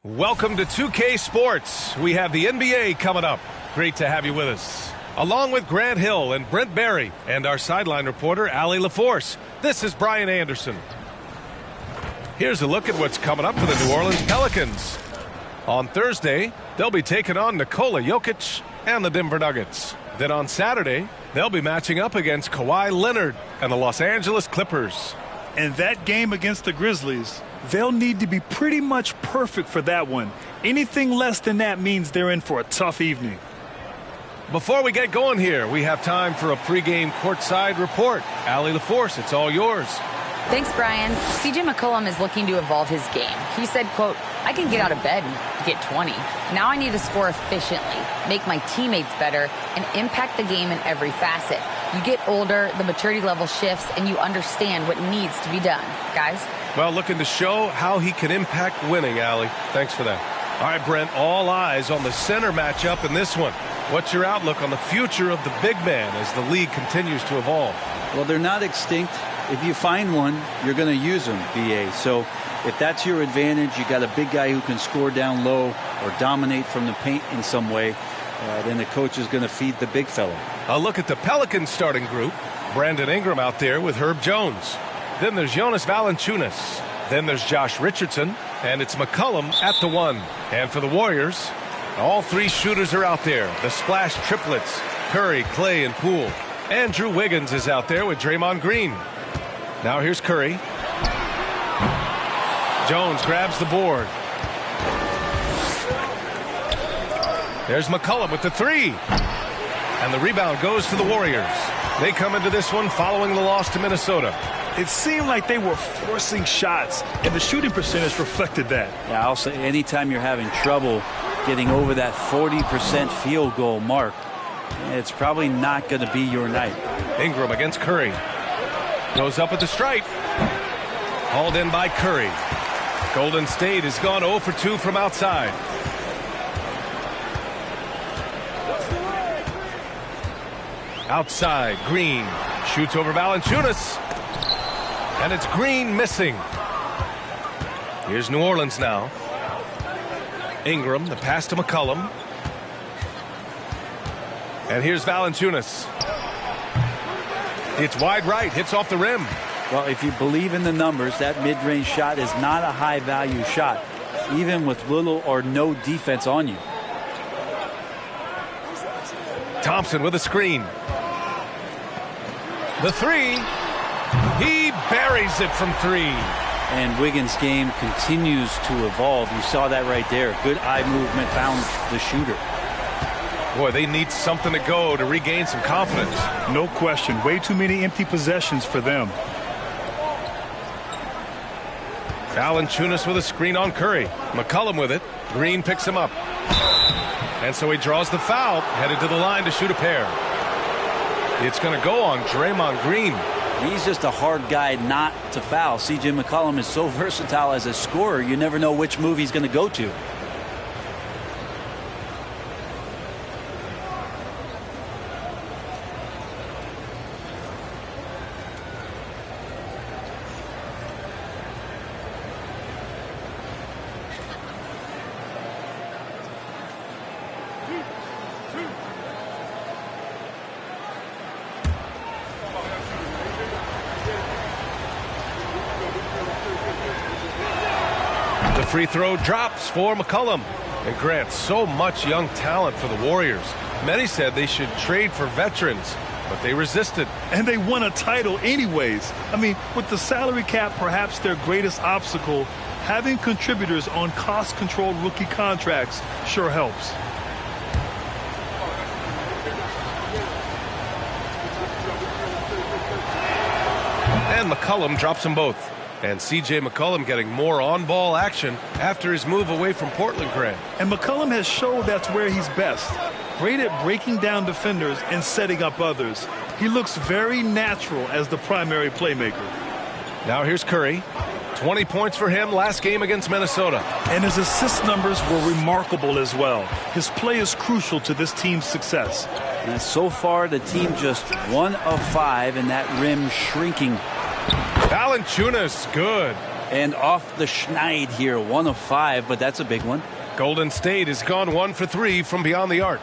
Welcome to 2K Sports. We have the NBA coming up. Great to have you with us. Along with Grant Hill and Brent Barry and our sideline reporter, Allie LaForce, this is Brian Anderson. Here's a look at what's coming up for the New Orleans Pelicans. On Thursday, they'll be taking on Nikola Jokic and the Denver Nuggets. Then on Saturday, they'll be matching up against Kawhi Leonard and the Los Angeles Clippers. And that game against the Grizzlies, they'll need to be pretty much perfect for that one. Anything less than that means they're in for a tough evening. Before we get going here, we have time for a pregame courtside report. Allie LaForce, it's all yours. Thanks, Brian. CJ McCollum is looking to evolve his game. He said, quote, "I can get out of bed and get 20. Now I need to score efficiently, make my teammates better, and impact the game in every facet. You get older, the maturity level shifts, and you understand what needs to be done." Guys? Well, looking to show how he can impact winning, Allie. Thanks for that. All right, Brent, all eyes on the center matchup in this one. What's your outlook on the future of the big man as the league continues to evolve? Well, they're not extinct. If you find one, you're going to use them, BA. So if that's your advantage, you got a big guy who can score down low or dominate from the paint in some way, then the coach is going to feed the big fella. A look at the Pelicans starting group. Brandon Ingram out there with Herb Jones. Then there's Jonas Valanciunas. Then there's Josh Richardson. And it's McCollum at the 1. And for the Warriors, all three shooters are out there. The splash triplets, Curry, Clay, and Poole. Andrew Wiggins is out there with Draymond Green. Now here's Curry. Jones grabs the board. There's McCollum with the 3. And the rebound goes to the Warriors. They come into this one following the loss to Minnesota. It seemed like they were forcing shots, and the shooting percentage reflected that. Yeah, I'll say anytime you're having trouble getting over that 40% field goal mark, it's probably not going to be your night. Ingram against Curry. Goes up at the stripe. Hauled in by Curry. Golden State has gone 0 for 2 from outside. Outside, Green shoots over Valanciunas. And it's Green missing. Here's New Orleans now. Ingram, the pass to McCollum. And here's Valanciunas. It's wide right, hits off the rim. Well, if you believe in the numbers, that mid-range shot is not a high-value shot, even with little or no defense on you. Thompson with a screen. The 3. He buries it from 3. And Wiggins' game continues to evolve. You saw that right there. Good eye movement, found the shooter. Boy, they need something to go to regain some confidence. No question. Way too many empty possessions for them. Valanciunas with a screen on Curry. McCollum with it. Green picks him up. And so he draws the foul, headed to the line to shoot a pair. It's going to go on Draymond Green. He's just a hard guy not to foul. CJ McCollum is so versatile as a scorer, you never know which move he's going to go to. The free throw drops for McCollum. And Grant, so much young talent for the Warriors. Many said they should trade for veterans, but they resisted. And they won a title anyways. I mean, with the salary cap perhaps their greatest obstacle, having contributors on cost-controlled rookie contracts sure helps. And McCollum drops them both. And C.J. McCollum getting more on-ball action after his move away from Portland, Grant. And McCollum has showed that's where he's best. Great at breaking down defenders and setting up others. He looks very natural as the primary playmaker. Now here's Curry. 20 points for him last game against Minnesota. And his assist numbers were remarkable as well. His play is crucial to this team's success. And so far, the team just 1 of 5 in that rim shrinking. Valanciunas, good. And off the schneid here, 1 of 5, but that's a big one. Golden State has gone 1 for 3 from beyond the arc.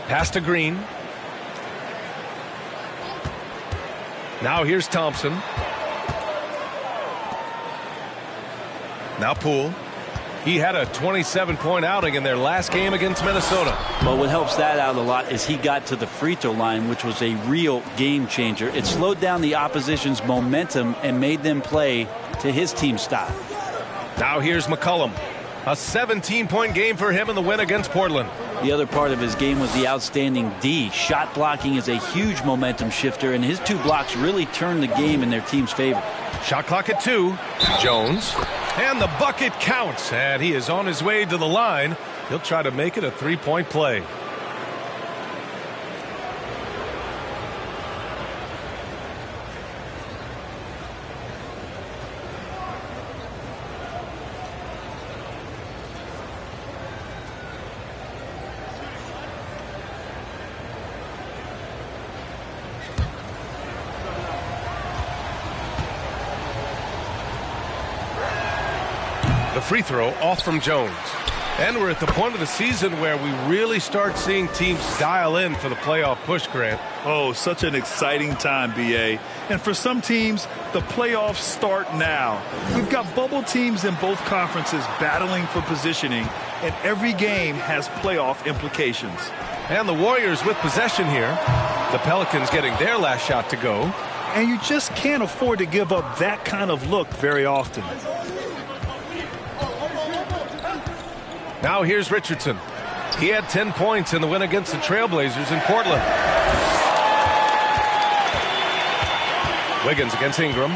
Pass to Green. Now here's Thompson. Now Poole. He had a 27-point outing in their last game against Minnesota. But what helps that out a lot is he got to the free throw line, which was a real game changer. It slowed down the opposition's momentum and made them play to his team style. Now here's McCollum. A 17-point game for him in the win against Portland. The other part of his game was the outstanding D. Shot blocking is a huge momentum shifter, and his 2 blocks really turned the game in their team's favor. Shot clock at 2. Jones. And the bucket counts. And he is on his way to the line. He'll try to make it a 3-point play. The free throw off from Jones. And we're at the point of the season where we really start seeing teams dial in for the playoff push, Grant. Oh, such an exciting time, B.A. And for some teams, the playoffs start now. We've got bubble teams in both conferences battling for positioning, and every game has playoff implications. And the Warriors with possession here. The Pelicans getting their last shot to go. And you just can't afford to give up that kind of look very often. Now here's Richardson. He had 10 points in the win against the Trailblazers in Portland. Wiggins against Ingram.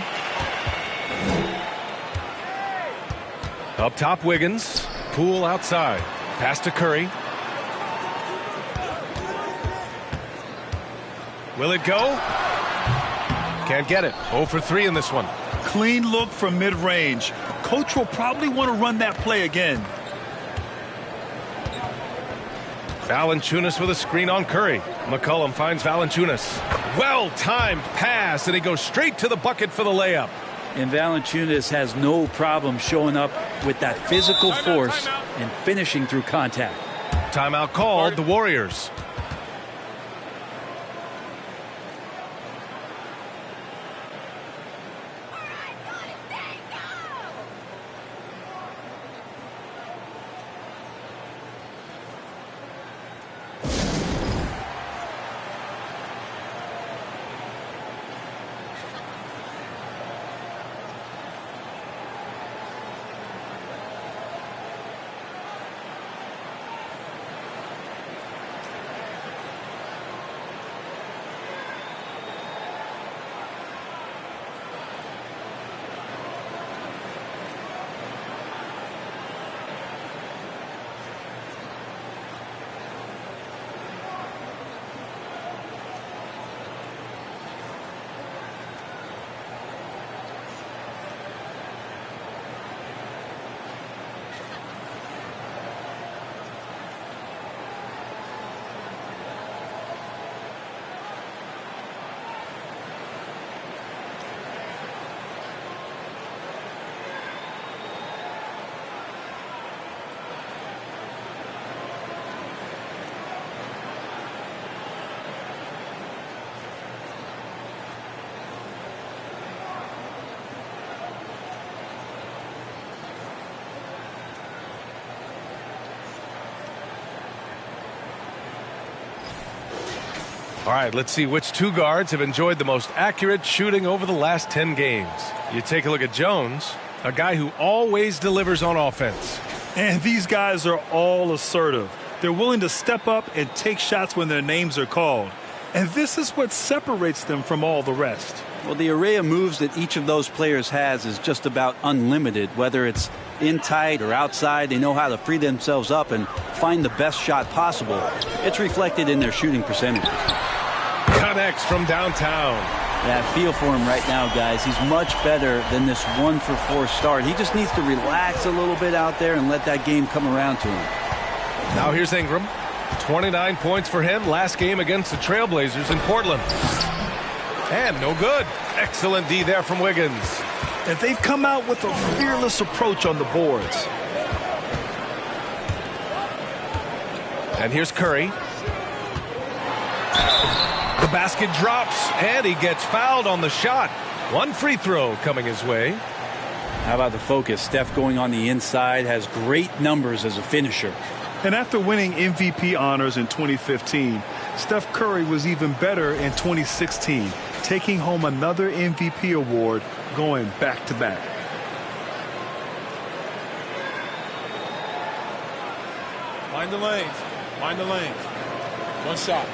Up top, Wiggins. Poole outside. Pass to Curry. Will it go? Can't get it. 0 for 3 in this one. Clean look from mid-range. Coach will probably want to run that play again. Valanciunas with a screen on Curry. McCollum finds Valanciunas. Well-timed pass, and he goes straight to the bucket for the layup. And Valanciunas has no problem showing up with that physical force and finishing through contact. Timeout called, the Warriors. All right, let's see which 2 guards have enjoyed the most accurate shooting over the last 10 games. You take a look at Jones, a guy who always delivers on offense. And these guys are all assertive. They're willing to step up and take shots when their names are called. And this is what separates them from all the rest. Well, the array of moves that each of those players has is just about unlimited. Whether it's in tight or outside, they know how to free themselves up and find the best shot possible. It's reflected in their shooting percentages. Connects from downtown. Yeah, feel for him right now, guys. He's much better than this 1 for 4 start. He just needs to relax a little bit out there and let that game come around to him. Now here's Ingram. 29 points for him last game against the Trailblazers in Portland. And no good. Excellent D there from Wiggins. And they've come out with a fearless approach on the boards. And here's Curry. The basket drops, and he gets fouled on the shot. One free throw coming his way. How about the focus? Steph going on the inside, has great numbers as a finisher. And after winning MVP honors in 2015, Steph Curry was even better in 2016, taking home another MVP award, going back-to-back. Mind the lanes. Mind the lanes. One shot.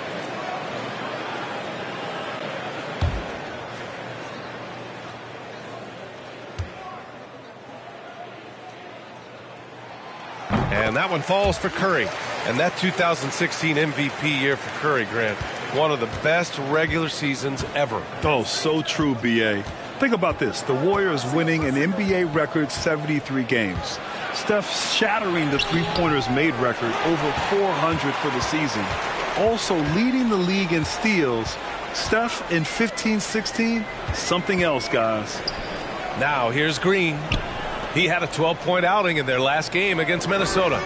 And that one falls for Curry. And that 2016 MVP year for Curry, Grant, one of the best regular seasons ever. Oh, so true, B.A. Think about this. The Warriors winning an NBA record 73 games. Steph shattering the three-pointers made record, over 400 for the season. Also leading the league in steals. Steph in 15-16, something else, guys. Now here's Green. He had a 12-point outing in their last game against Minnesota.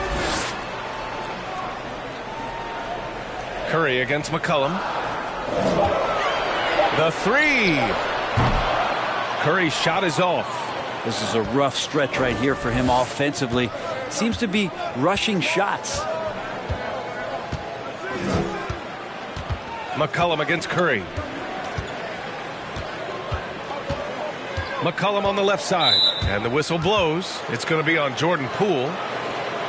Curry against McCollum. The three. Curry's shot is off. This is a rough stretch right here for him offensively. Seems to be rushing shots. McCollum against Curry. McCollum on the left side. And the whistle blows. It's going to be on Jordan Poole.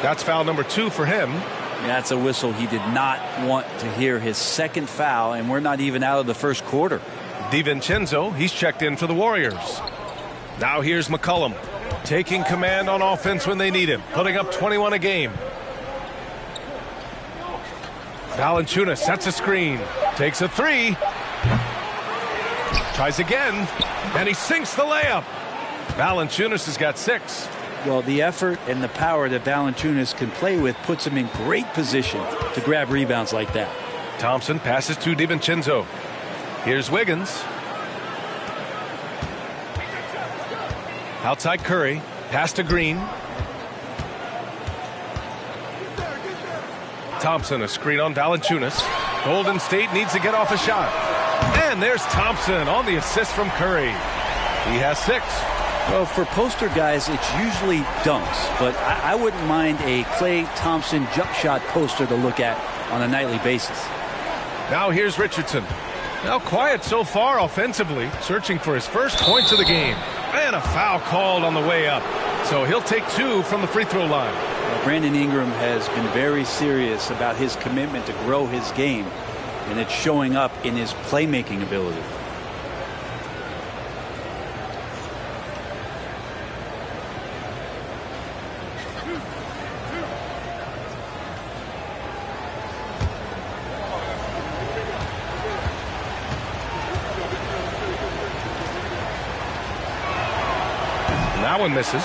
That's foul number 2 for him. That's a whistle he did not want to hear, his second foul, and we're not even out of the first quarter. DiVincenzo, he's checked in for the Warriors. Now here's McCollum, taking command on offense when they need him, putting up 21 a game. Valanciunas sets a screen, takes a three, tries again, and he sinks the layup. Valanciunas has got 6. Well, the effort and the power that Valanciunas can play with puts him in great position to grab rebounds like that. Thompson passes to DiVincenzo. Here's Wiggins. Outside Curry. Pass to Green. Thompson, a screen on Valanciunas. Golden State needs to get off a shot. And there's Thompson on the assist from Curry. He has 6. Well, for poster guys, it's usually dunks, but I wouldn't mind a Klay Thompson jump shot poster to look at on a nightly basis. Now here's Richardson. Now quiet so far offensively, searching for his first points of the game. And a foul called on the way up. So he'll take 2 from the free throw line. Brandon Ingram has been very serious about his commitment to grow his game, and it's showing up in his playmaking ability. That one misses.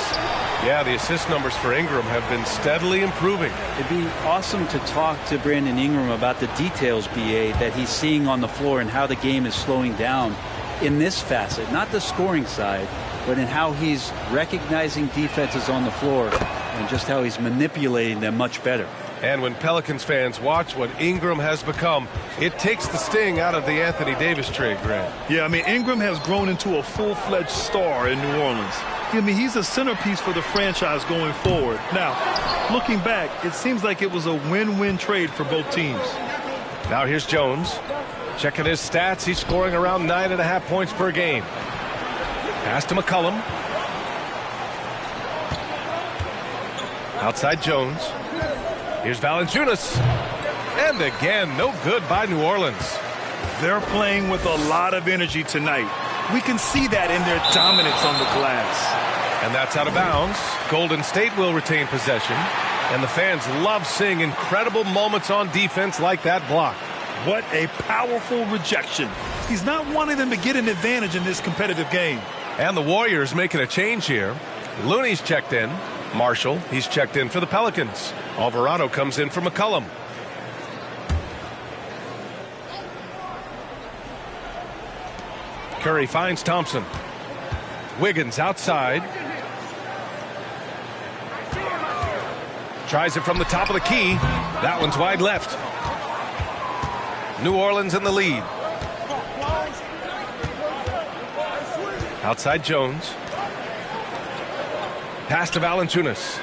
Yeah, the assist numbers for Ingram have been steadily improving. It'd be awesome to talk to Brandon Ingram about the details, BA, that he's seeing on the floor and how the game is slowing down in this facet. Not the scoring side, but in how he's recognizing defenses on the floor and just how he's manipulating them much better. And when Pelicans fans watch what Ingram has become, it takes the sting out of the Anthony Davis trade, Grant. Yeah, I mean, Ingram has grown into a full-fledged star in New Orleans. I mean, he's a centerpiece for the franchise going forward. Now, looking back, it seems like it was a win-win trade for both teams. Now here's Jones. Checking his stats, he's scoring around 9.5 points per game. Pass to McCollum. Outside Jones. Here's Valanciunas. And again, no good by New Orleans. They're playing with a lot of energy tonight. We can see that in their dominance on the glass. And that's out of bounds. Golden State will retain possession. And the fans love seeing incredible moments on defense like that block. What a powerful rejection. He's not wanting them to get an advantage in this competitive game. And the Warriors making a change here. Looney's checked in. Marshall, he's checked in for the Pelicans. Alvarado comes in for McCollum. Curry finds Thompson. Wiggins outside. Tries it from the top of the key. That one's wide left. New Orleans in the lead. Outside Jones. Pass to Valanciunas.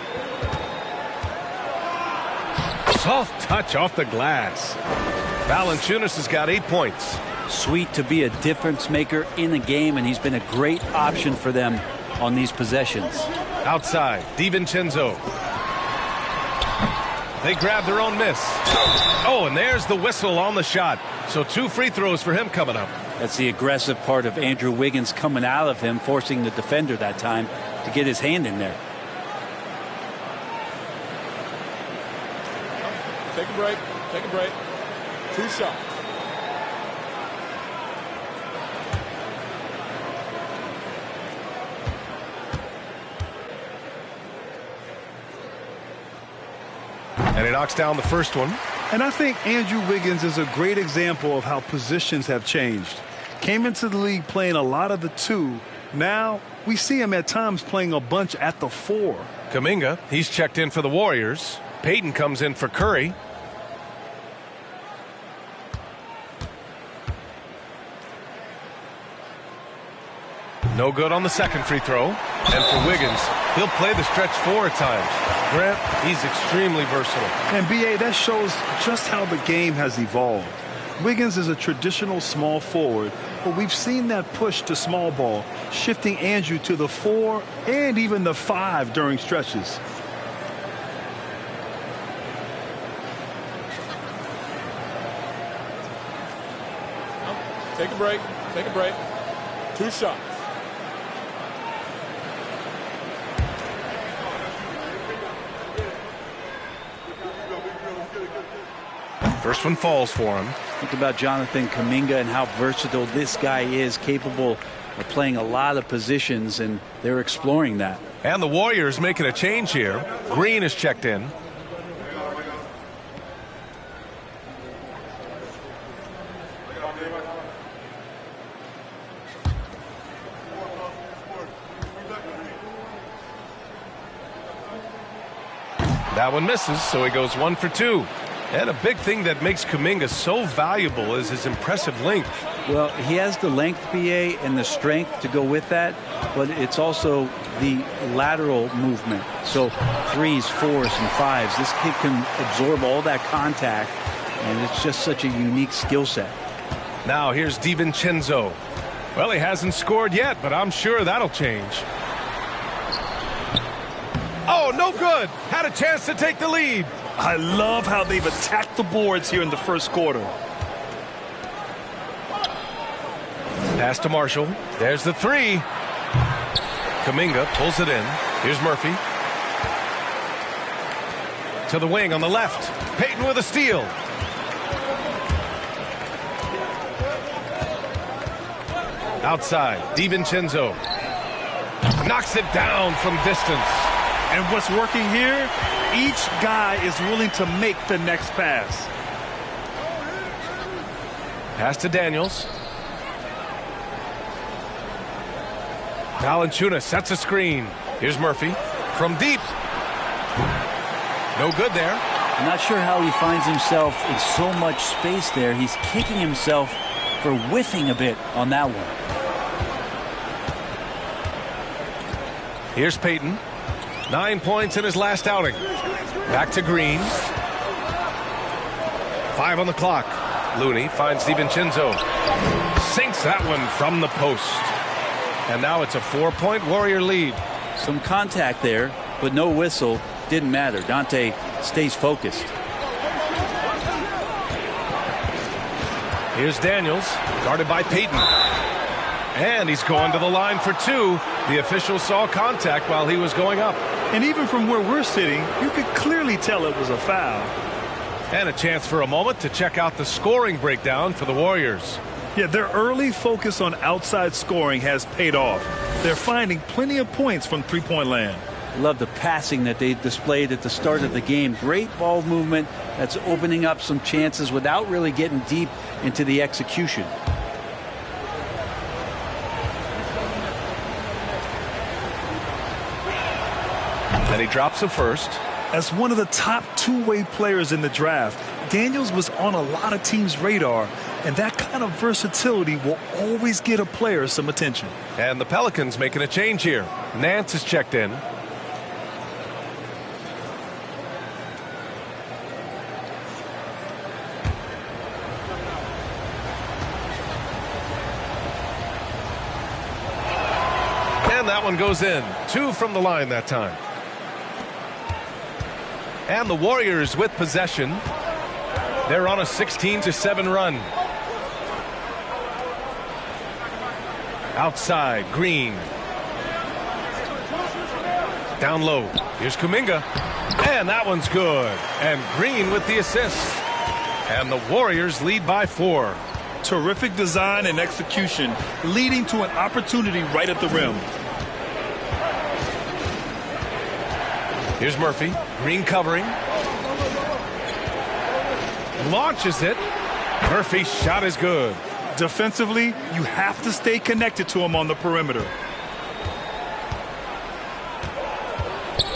Soft touch off the glass. Valanciunas has got 8 points. Sweet to be a difference maker in the game, and he's been a great option for them on these possessions. Outside, DiVincenzo. They grab their own miss. Oh, and there's the whistle on the shot. So 2 free throws for him coming up. That's the aggressive part of Andrew Wiggins coming out of him, forcing the defender that time to get his hand in there. Take a break. Take a break. 2 shots. And he knocks down the first one. And I think Andrew Wiggins is a great example of how positions have changed. Came into the league playing a lot of the 2. Now we see him at times playing a bunch at the 4. Kuminga, he's checked in for the Warriors. Payton comes in for Curry. No good on the second free throw. And for Wiggins, he'll play the stretch 4 at times. Grant, he's extremely versatile. And B.A., that shows just how the game has evolved. Wiggins is a traditional small forward, but we've seen that push to small ball, shifting Andrew to the 4 and even the 5 during stretches. Take a break. Take a break. 2 shots. First one falls for him. Think about Jonathan Kuminga and how versatile this guy is, capable of playing a lot of positions, and they're exploring that. And the Warriors making a change here. Green is checked in. That one misses, so he goes 1 for 2. And a big thing that makes Kuminga so valuable is his impressive length. Well, he has the length, BA, and the strength to go with that, but it's also the lateral movement. So 3s, 4s, and 5s. This kid can absorb all that contact, and it's just such a unique skill set. Now here's DiVincenzo. Well, he hasn't scored yet, but I'm sure that'll change. Oh, no good. Had a chance to take the lead. I love how they've attacked the boards here in the first quarter. Pass to Marshall. There's the 3. Kuminga pulls it in. Here's Murphy. To the wing on the left. Payton with a steal. Outside, DiVincenzo. Knocks it down from distance. And what's working here, each guy is willing to make the next pass. Pass to Daniels. Valanciunas sets a screen. Here's Murphy from deep. No good there. I'm not sure how he finds himself in so much space there. He's kicking himself for whiffing a bit on that one. Here's Payton. 9 points in his last outing. Back to Green. 5 on the clock. Looney finds DiVincenzo. Sinks that one from the post. And now it's a 4-point Warrior lead. Some contact there, but no whistle. Didn't matter. Dante stays focused. Here's Daniels, guarded by Payton. And he's going to the line for 2. The official saw contact while he was going up. And even from where we're sitting, you could clearly tell it was a foul. And a chance for a moment to check out the scoring breakdown for the Warriors. Yeah, their early focus on outside scoring has paid off. They're finding plenty of points from three-point land. Love the passing that they displayed at the start of the game. Great ball movement that's opening up some chances without really getting deep into the execution. And he drops a first. As one of the top two-way players in the draft, Daniels was on a lot of teams' radar, and that kind of versatility will always get a player some attention. And the Pelicans making a change here. Nance is checked in. And that one goes in. 2 from the line that time. And the Warriors with possession. They're on a 16-7 run. Outside, Green. Down low. Here's Kuminga. And that one's good. And Green with the assist. And the Warriors lead by 4. Terrific design and execution, leading to an opportunity right at the rim. Here's Murphy. Green covering. Launches it. Murphy's shot is good. Defensively, you have to stay connected to him on the perimeter.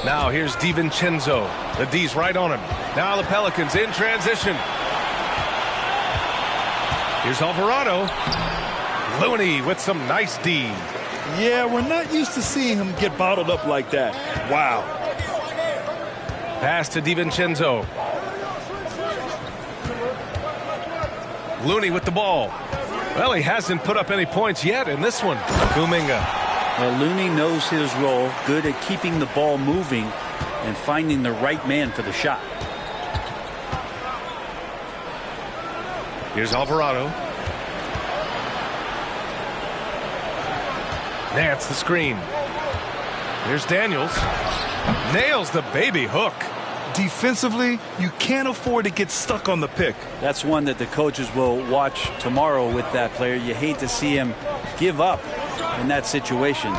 Now here's DiVincenzo. The D's right on him. Now the Pelicans in transition. Here's Alvarado. Looney with some nice D. Yeah, we're not used to seeing him get bottled up like that. Wow. Pass to DiVincenzo. Looney with the ball. Well, he hasn't put up any points yet in this one. Kuminga. Well, Looney knows his role, good at keeping the ball moving and finding the right man for the shot. Here's Alvarado. Nance the screen. Here's Daniels. Nails the baby hook. Defensively, you can't afford to get stuck on the pick. That's one that the coaches will watch tomorrow with that player. You hate to see him give up in that situation.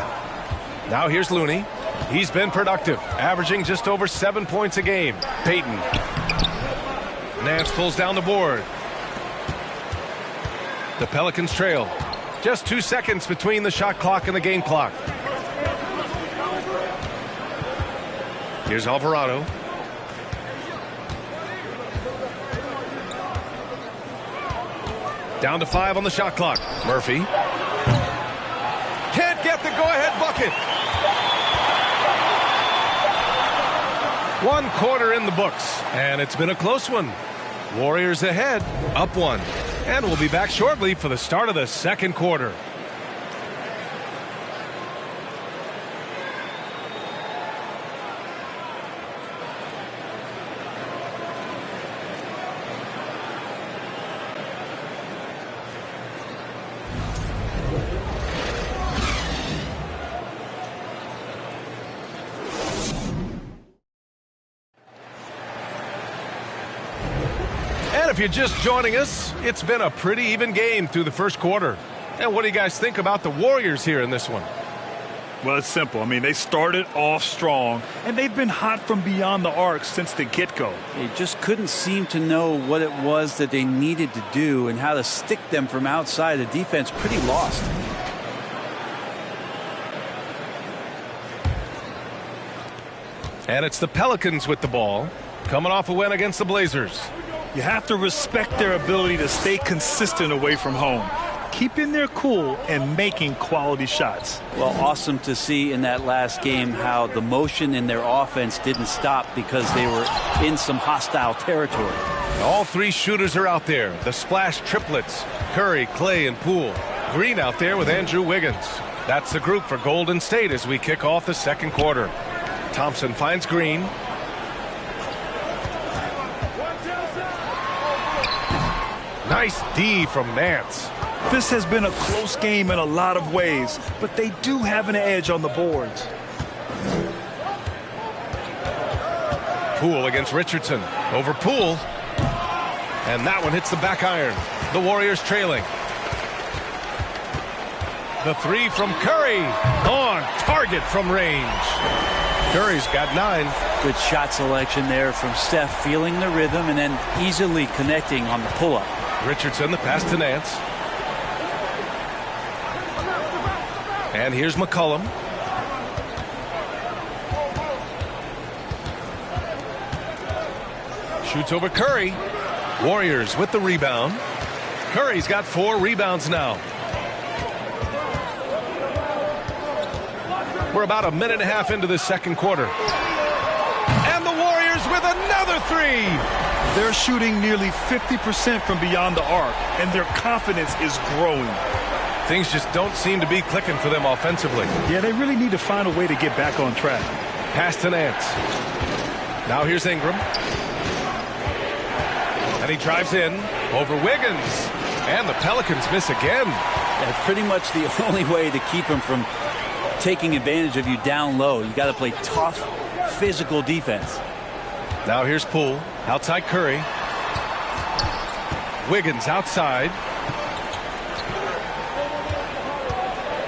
Now here's Looney. He's been productive, averaging just over 7 points a game. Payton. Nance pulls down the board. The Pelicans trail. Just 2 seconds between the shot clock and the game clock. Here's Alvarado. Down to 5 on the shot clock. Murphy. Can't get the go-ahead bucket. 1 quarter in the books, and it's been a close one. Warriors ahead, up 1. And we'll be back shortly for the start of the second quarter. And if you're just joining us, it's been a pretty even game through the first quarter. And what do you guys think about the Warriors here in this one? Well, it's simple. I mean, they started off strong, and they've been hot from beyond the arc since the get-go. They just couldn't seem to know what it was that they needed to do and how to stick them from outside. The defense pretty lost. And it's the Pelicans with the ball, coming off a win against the Blazers. You have to respect their ability to stay consistent away from home, keeping their cool and making quality shots. Well, awesome to see in that last game how the motion in their offense didn't stop because they were in some hostile territory. All 3 shooters are out there. The splash triplets, Curry, Clay, and Poole. Green out there with Andrew Wiggins. That's the group for Golden State as we kick off the second quarter. Thompson finds Green. Nice D from Nance. This has been a close game in a lot of ways, but they do have an edge on the boards. Poole against Richardson. Over Poole. And that one hits the back iron. The Warriors trailing. The 3 from Curry. On target from range. Curry's got 9. Good shot selection there from Steph, feeling the rhythm and then easily connecting on the pull-up. Richardson, the pass to Nance. And here's McCollum. Shoots over Curry. Warriors with the rebound. Curry's got 4 rebounds now. We're about a minute and a half into this second quarter. And the Warriors with another 3. They're shooting nearly 50% from beyond the arc, and their confidence is growing. Things just don't seem to be clicking for them offensively. Yeah, they really need to find a way to get back on track. Pass to Nance. Now here's Ingram. And he drives in over Wiggins. And the Pelicans miss again. That's pretty much the only way to keep him from taking advantage of you down low. You got to play tough, physical defense. Now here's Poole. Outside Curry. Wiggins outside.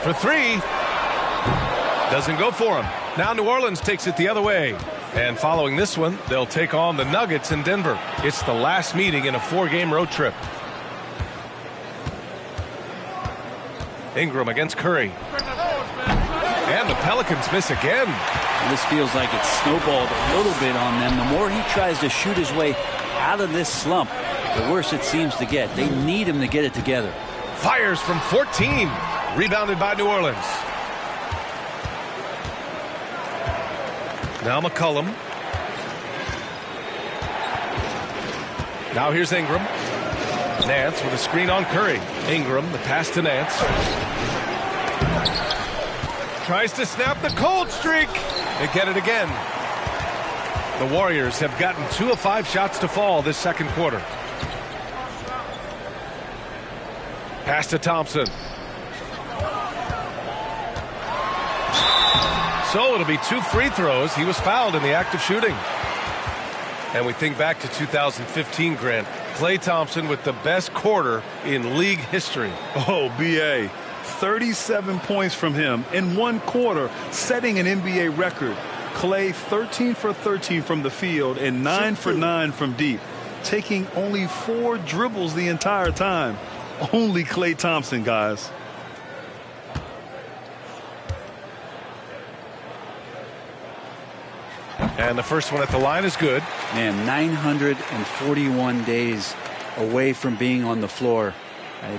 For 3. Doesn't go for him. Now New Orleans takes it the other way. And following this one, they'll take on the Nuggets in Denver. It's the last meeting in a 4-game road trip. Ingram against Curry. And the Pelicans miss again. This feels like it's snowballed a little bit on them. The more he tries to shoot his way out of this slump, the worse it seems to get. They need him to get it together. Fires from 14. Rebounded by New Orleans. Now McCollum. Now here's Ingram. Nance with a screen on Curry. Ingram, the pass to Nance. Tries to snap the cold streak. They get it again. The Warriors have gotten 2 of 5 shots to fall this second quarter. Pass to Thompson. So it'll be 2 free throws. He was fouled in the act of shooting. And we think back to 2015, Grant. Klay Thompson with the best quarter in league history. Oh, B.A. 37 points from him in 1 quarter, setting an NBA record. Klay 13 for 13 from the field and 9 for 9 from deep, taking only 4 dribbles the entire time. Only Klay Thompson, guys. And the first one at the line is good. Man, 941 days away from being on the floor.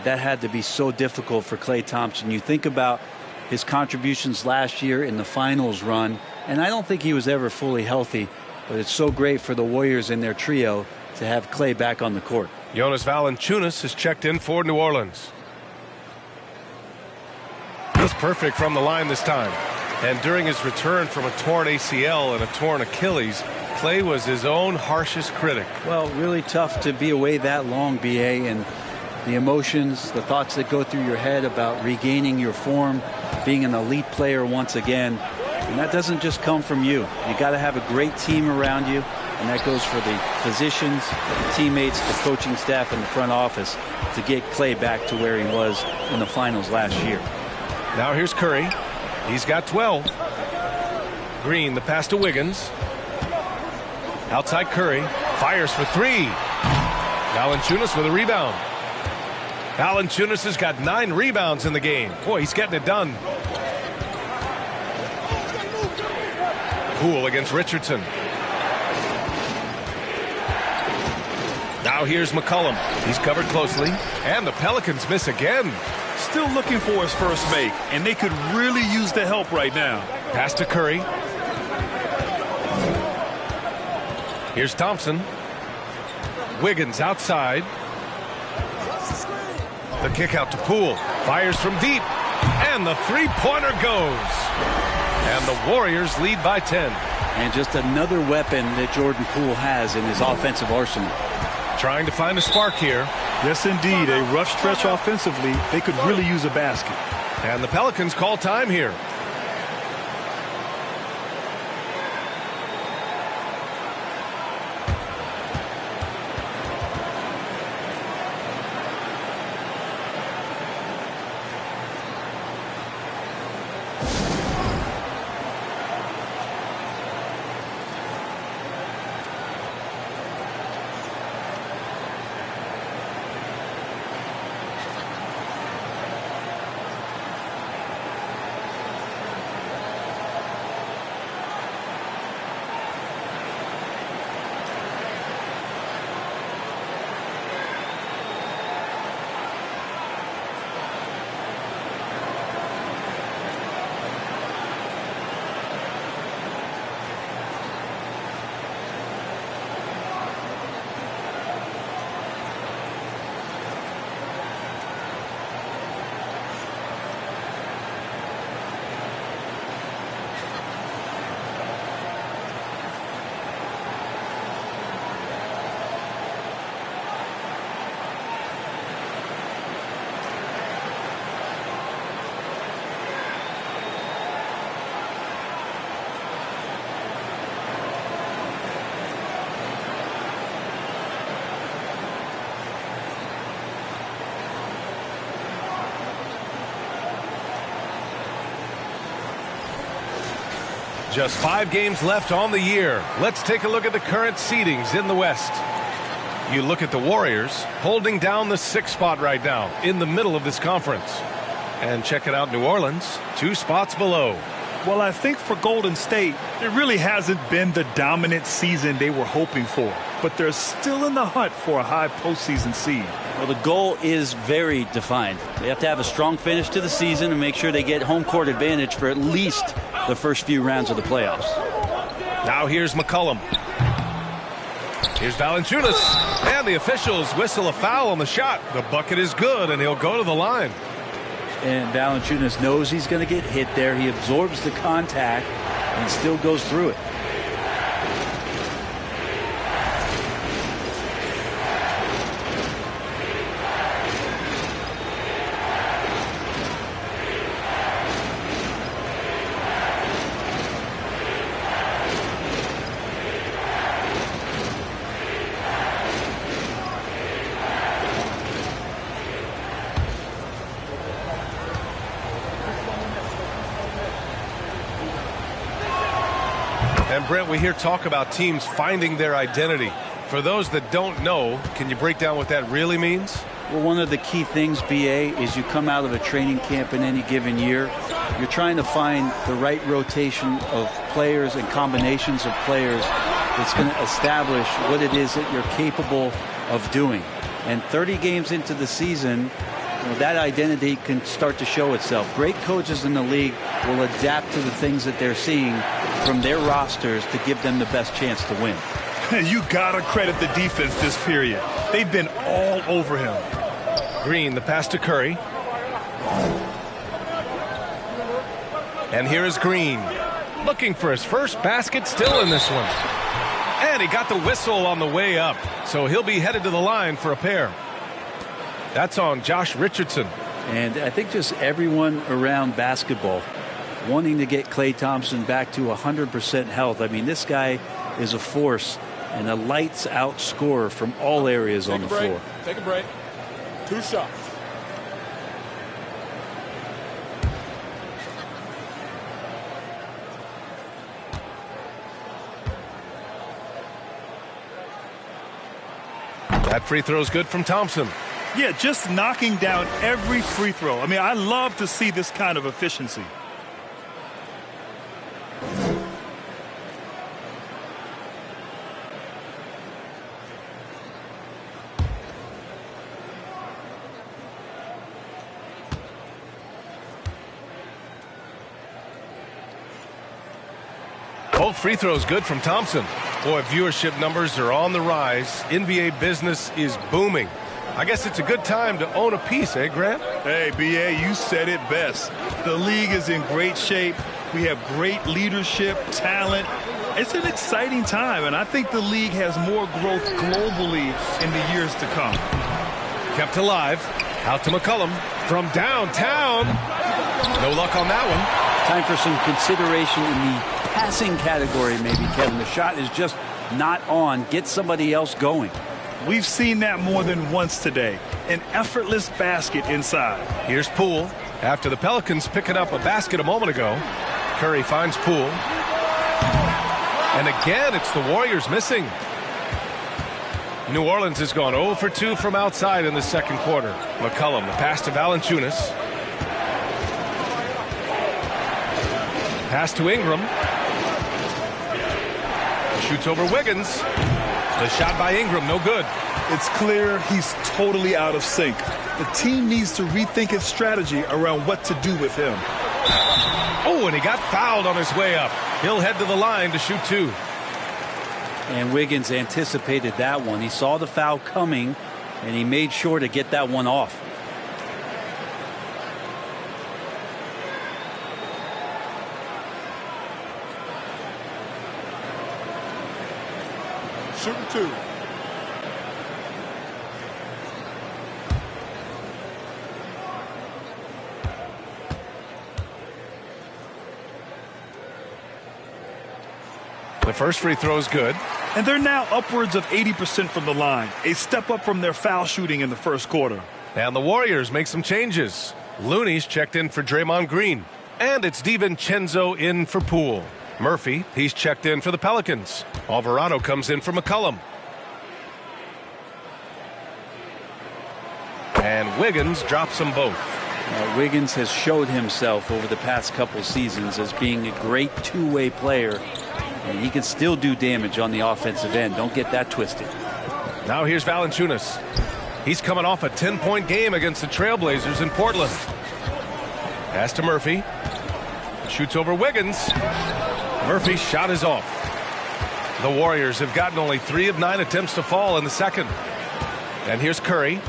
That had to be so difficult for Klay Thompson. You think about his contributions last year in the finals run, and I don't think he was ever fully healthy, but it's so great for the Warriors in their trio to have Klay back on the court. Jonas Valanciunas has checked in for New Orleans. He's perfect from the line this time. And during his return from a torn ACL and a torn Achilles, Klay was his own harshest critic. Well, really tough to be away that long, B.A., and the emotions, the thoughts that go through your head about regaining your form, being an elite player once again. And that doesn't just come from you. You got to have a great team around you, and that goes for the physicians, the teammates, the coaching staff, and the front office to get Klay back to where he was in the finals last year. Now here's Curry. He's got 12. Green, the pass to Wiggins. Outside Curry. Fires for 3. Valanciunas with a rebound. Valanciunas has got 9 rebounds in the game. Boy, he's getting it done. Poole against Richardson. Now here's McCollum. He's covered closely. And the Pelicans miss again. Still looking for his first make, and they could really use the help right now. Pass to Curry. Here's Thompson. Wiggins outside. The kick out to Poole. Fires from deep. And the three-pointer goes. And the Warriors lead by 10. And just another weapon that Jordan Poole has in his offensive arsenal. Trying to find a spark here. Yes, indeed. A rough stretch offensively. They could really use a basket. And the Pelicans call time here. Just 5 games left on the year. Let's take a look at the current seedings in the West. You look at the Warriors holding down the 6th spot right now in the middle of this conference. And check it out, New Orleans, 2 spots below. Well, I think for Golden State, it really hasn't been the dominant season they were hoping for. But they're still in the hunt for a high postseason seed. Well, the goal is very defined. They have to have a strong finish to the season and make sure they get home court advantage for at least the first few rounds of the playoffs. Now here's McCollum. Here's Valanciunas. And the officials whistle a foul on the shot. The bucket is good, and he'll go to the line. And Valanciunas knows he's going to get hit there. He absorbs the contact and still goes through it. And Brent, we hear talk about teams finding their identity. For those that don't know, can you break down what that really means? Well, one of the key things, BA, is you come out of a training camp in any given year. You're trying to find the right rotation of players and combinations of players that's going to establish what it is that you're capable of doing. And 30 games into the season, that identity can start to show itself. Great coaches in the league will adapt to the things that they're seeing from their rosters to give them the best chance to win. You gotta credit the defense this period. They've been all over him. Green, the pass to Curry. And here is Green, looking for his first basket, still in this one. And he got the whistle on the way up, so he'll be headed to the line for a pair. That's on Josh Richardson. And I think just everyone around basketball wanting to get Klay Thompson back to 100% health. I mean, this guy is a force and a lights-out scorer from all areas on the floor. Take a break. 2 shots. That free throw is good from Thompson. Yeah, just knocking down every free throw. I mean, I love to see this kind of efficiency. Both free throws good from Thompson. Boy, viewership numbers are on the rise. NBA business is booming. I guess it's a good time to own a piece, eh, Grant? Hey, BA, you said it best. The league is in great shape. We have great leadership, talent. It's an exciting time, and I think the league has more growth globally in the years to come. Kept alive. Out to McCollum from downtown. No luck on that one. Time for some consideration in the passing category, maybe, Kevin. The shot is just not on. Get somebody else going. We've seen that more than once today. An effortless basket inside. Here's Poole. After the Pelicans picking up a basket a moment ago, Curry finds Poole. And again, it's the Warriors missing. New Orleans has gone 0 for 2 from outside in the second quarter. McCollum, the pass to Valanciunas. Pass to Ingram. Shoots over Wiggins. The shot by Ingram, no good. It's clear he's totally out of sync. The team needs to rethink its strategy around what to do with him. Oh, and he got fouled on his way up. He'll head to the line to shoot 2. And Wiggins anticipated that one. He saw the foul coming, and he made sure to get that one off. Shooting 2. The first free throw is good. And they're now upwards of 80% from the line. A step up from their foul shooting in the first quarter. And the Warriors make some changes. Looney's checked in for Draymond Green. And it's DiVincenzo in for Poole. Murphy, he's checked in for the Pelicans. Alvarado comes in for McCollum. And Wiggins drops them both. Wiggins has showed himself over the past couple seasons as being a great two-way player. And he can still do damage on the offensive end. Don't get that twisted. Now here's Valanciunas. He's coming off a 10-point game against the Trailblazers in Portland. Pass to Murphy. Shoots over Wiggins. Murphy's shot is off. The Warriors have gotten only 3 of 9 attempts to fall in the second. And here's Curry.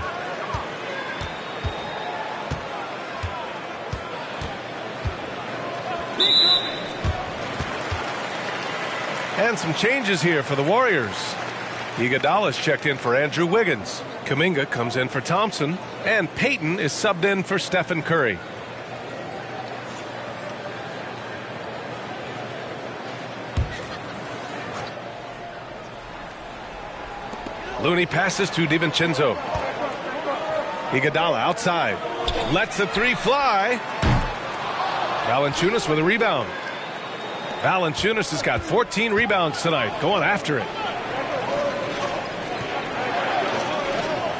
And some changes here for the Warriors. Iguodala's checked in for Andrew Wiggins. Kuminga comes in for Thompson. And Payton is subbed in for Stephen Curry. Looney passes to DiVincenzo. Iguodala outside. Lets the three fly. Valanciunas with a rebound. Valanciunas has got 14 rebounds tonight, going after it.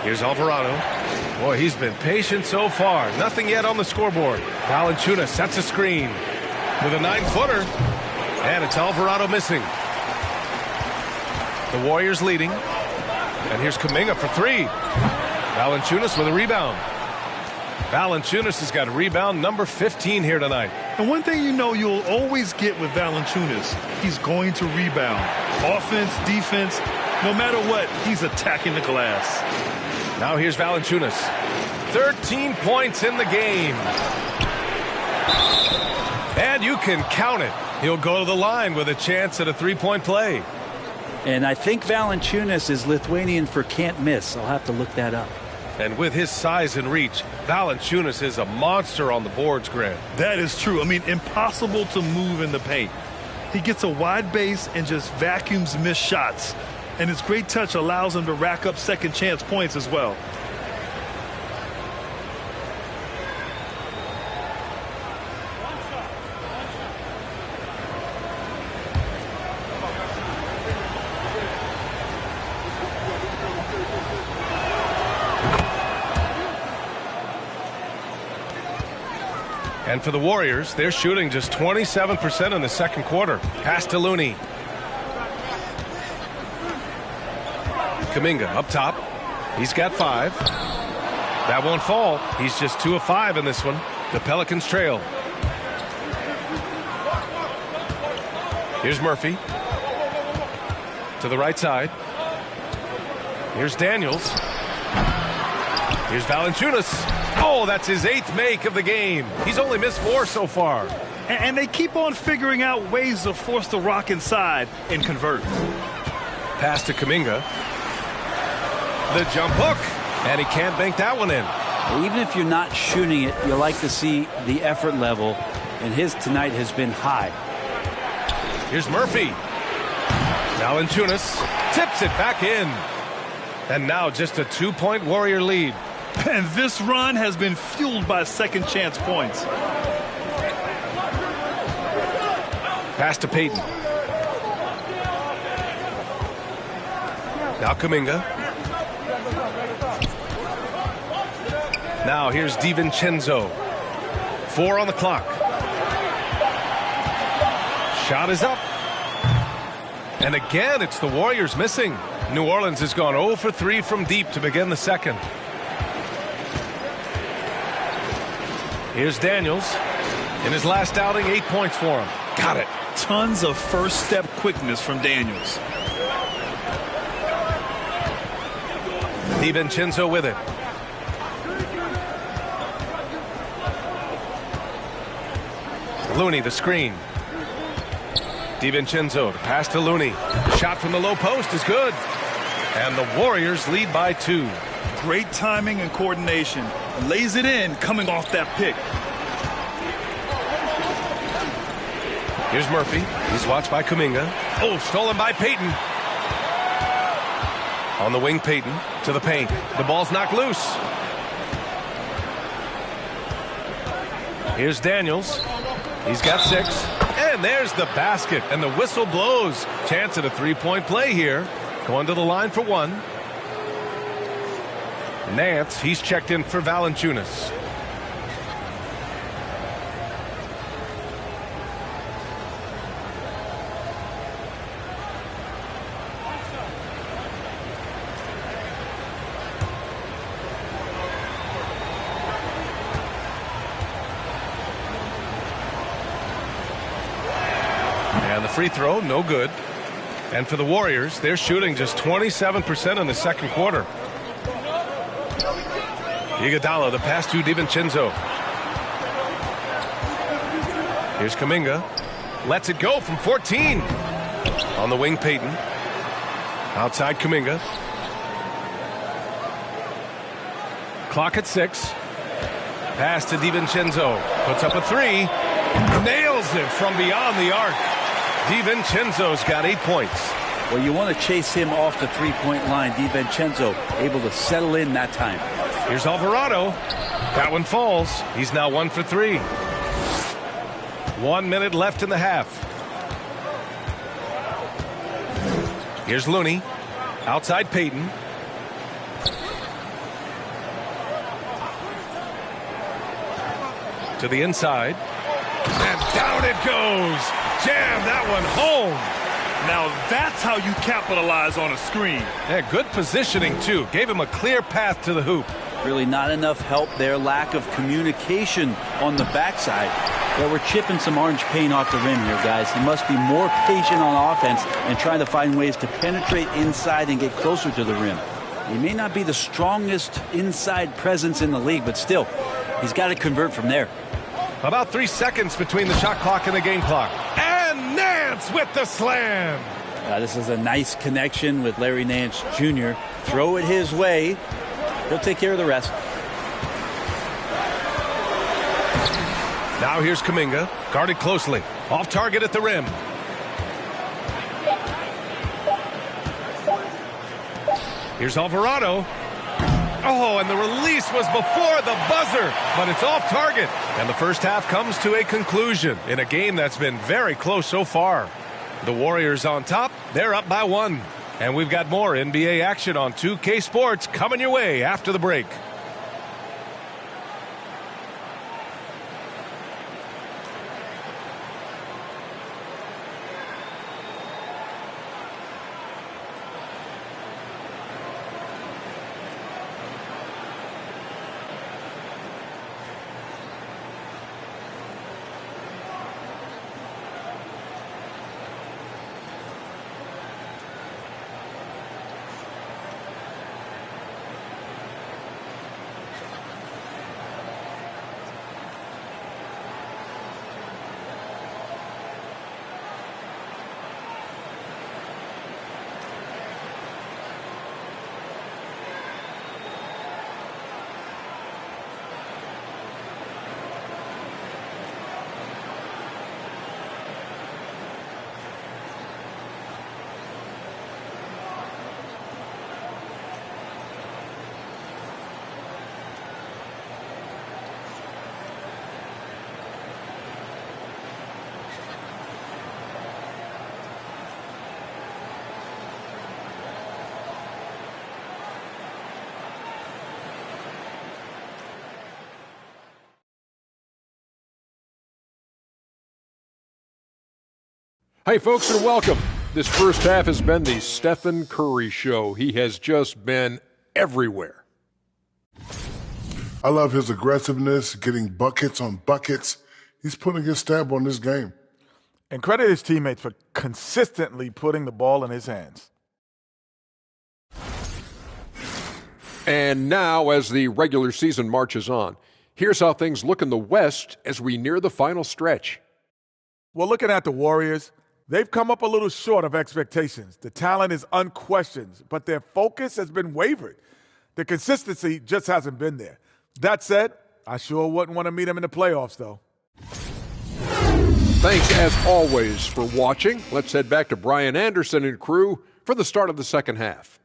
Here's Alvarado. Boy, he's been patient so far. Nothing yet on the scoreboard. Valanciunas sets a screen with a 9-footer. And it's Alvarado missing. The Warriors leading. And here's Kuminga for 3. Valanciunas with a rebound. Valanciunas has got rebound number 15 here tonight. And one thing you know you'll always get with Valanciunas, he's going to rebound. Offense, defense, no matter what, he's attacking the glass. Now here's Valanciunas. 13 points in the game. And you can count it. He'll go to the line with a chance at a three-point play. And I think Valanciunas is Lithuanian for can't miss. I'll have to look that up. And with his size and reach, Valanciunas is a monster on the boards, Grant. That is true. I mean, impossible to move in the paint. He gets a wide base and just vacuums missed shots. And his great touch allows him to rack up second chance points as well. And for the Warriors, they're shooting just 27% in the second quarter. Pass to Looney. Kuminga up top. He's got 5. That won't fall. He's just 2 of 5 in this one. The Pelicans trail. Here's Murphy. To the right side. Here's Daniels. Here's Valanciunas. Oh, that's his 8th make of the game. He's only missed 4 so far. And they keep on figuring out ways to force the rock inside and convert. Pass to Kuminga. The jump hook. And he can't bank that one in. Even if you're not shooting it, you like to see the effort level. And his tonight has been high. Here's Murphy. Valanciunas tips it back in. And now just a 2-point Warrior lead. And this run has been fueled by second chance points. Pass to Payton. Now Kuminga. Now here's DiVincenzo. 4 on the clock. Shot is up. And again, it's the Warriors missing. New Orleans has gone 0 for 3 from deep to begin the second. Here's Daniels. In his last outing, 8 points for him. Got it. Tons of first step quickness from Daniels. DiVincenzo with it. Looney the screen. DiVincenzo to pass to Looney. The shot from the low post is good. And the Warriors lead by 2. Great timing and coordination. Lays it in coming off that pick. Here's Murphy. He's watched by Kuminga. Oh, stolen by Payton. On the wing, Payton to the paint. The ball's knocked loose. Here's Daniels. He's got 6. And there's the basket, and the whistle blows. Chance at a three-point play here. Going to the line for one. Nance, he's checked in for Valanciunas. And the free throw, no good. And for the Warriors, they're shooting just 27% in the second quarter. Iguodala, the pass to DiVincenzo. Here's Kuminga. Lets it go from 14. On the wing, Payton. Outside Kuminga. Clock at 6. Pass to DiVincenzo. Puts up a three. Nails it from beyond the arc. DiVincenzo's got 8 points. Well, you want to chase him off the three-point line. DiVincenzo able to settle in that time. Here's Alvarado. That one falls. He's now 1 for 3. 1 minute left in the half. Here's Looney. Outside Payton. To the inside. And down it goes. Jam that one home. Now that's how you capitalize on a screen. Yeah, good positioning, too. Gave him a clear path to the hoop. Really not enough help there. Lack of communication on the backside. Well, we're chipping some orange paint off the rim here, guys. He must be more patient on offense and trying to find ways to penetrate inside and get closer to the rim. He may not be the strongest inside presence in the league, but still, he's got to convert from there. About 3 seconds between the shot clock and the game clock. And Nance with the slam. This is a nice connection with Larry Nance Jr. Throw it his way. He'll take care of the rest. Now here's Kuminga, guarded closely. Off target at the rim. Here's Alvarado. Oh, and the release was before the buzzer, but it's off target. And the first half comes to a conclusion in a game that's been very close so far. The Warriors on top. They're up by 1. And we've got more NBA action on 2K Sports coming your way after the break. Hey, folks, and welcome. This first half has been the Stephen Curry show. He has just been everywhere. I love his aggressiveness, getting buckets on buckets. He's putting his stamp on this game. And credit his teammates for consistently putting the ball in his hands. And now, as the regular season marches on, here's how things look in the West as we near the final stretch. Well, looking at the Warriors, they've come up a little short of expectations. The talent is unquestioned, but their focus has been wavered. The consistency just hasn't been there. That said, I sure wouldn't want to meet them in the playoffs, though. Thanks, as always, for watching. Let's head back to Brian Anderson and crew for the start of the second half.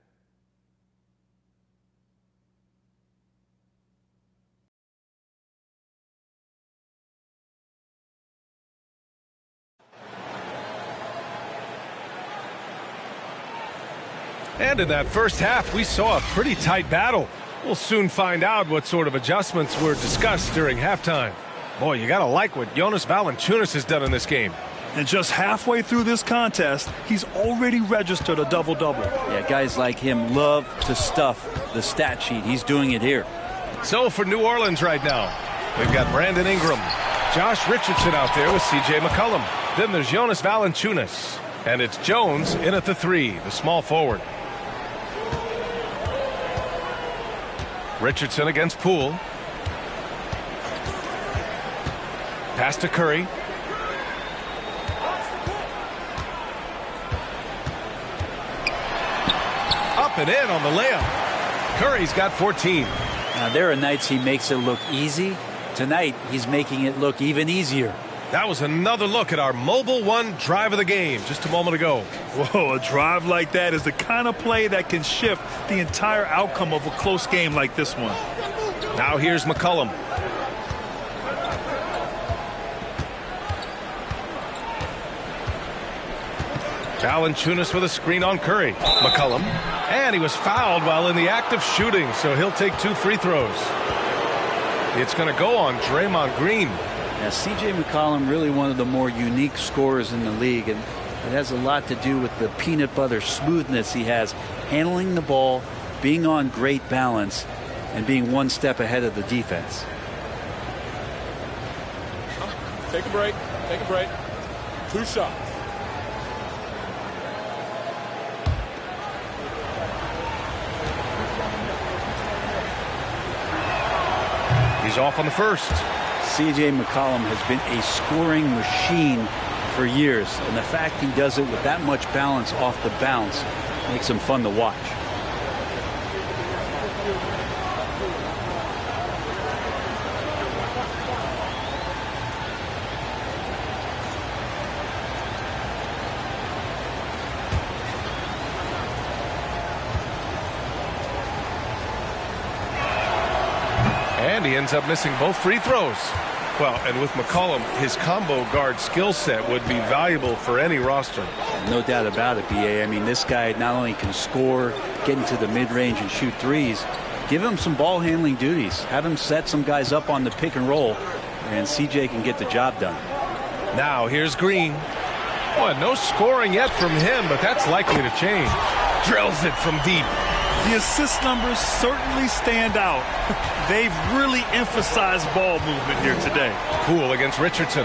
And in that first half, we saw a pretty tight battle. We'll soon find out what sort of adjustments were discussed during halftime. Boy, you got to like what Jonas Valanciunas has done in this game. And just halfway through this contest, he's already registered a double-double. Yeah, guys like him love to stuff the stat sheet. He's doing it here. So for New Orleans right now, we've got Brandon Ingram, Josh Richardson out there with C.J. McCollum. Then there's Jonas Valanciunas. And it's Jones in at the 3, the small forward. Richardson against Poole. Pass to Curry. Up and in on the layup. Curry's got 14. Now, there are nights he makes it look easy. Tonight, he's making it look even easier. That was another look at our Mobile One drive of the game just a moment ago. Whoa, a drive like that is the kind of play that can shift the entire outcome of a close game like this one. Now here's McCollum. Valanciunas with a screen on Curry. McCollum. And he was fouled while in the act of shooting, so he'll take 2 free throws. It's going to go on Draymond Green. Now, C.J. McCollum, really one of the more unique scorers in the league, and it has a lot to do with the peanut butter smoothness he has, handling the ball, being on great balance, and being one step ahead of the defense. Take a break. Take a break. 2 shots. He's off on the first. C.J. McCollum has been a scoring machine for years, and the fact he does it with that much balance off the bounce makes him fun to watch. And he ends up missing both free throws. Well, and with McCollum, his combo guard skill set would be valuable for any roster. No doubt about it, B.A. I mean, this guy not only can score, get into the mid-range and shoot threes, give him some ball handling duties. Have him set some guys up on the pick and roll, and C.J. can get the job done. Now here's Green. Boy, no scoring yet from him, but that's likely to change. Drills it from deep. The assist numbers certainly stand out. They've really emphasized ball movement here today. Poole against Richardson.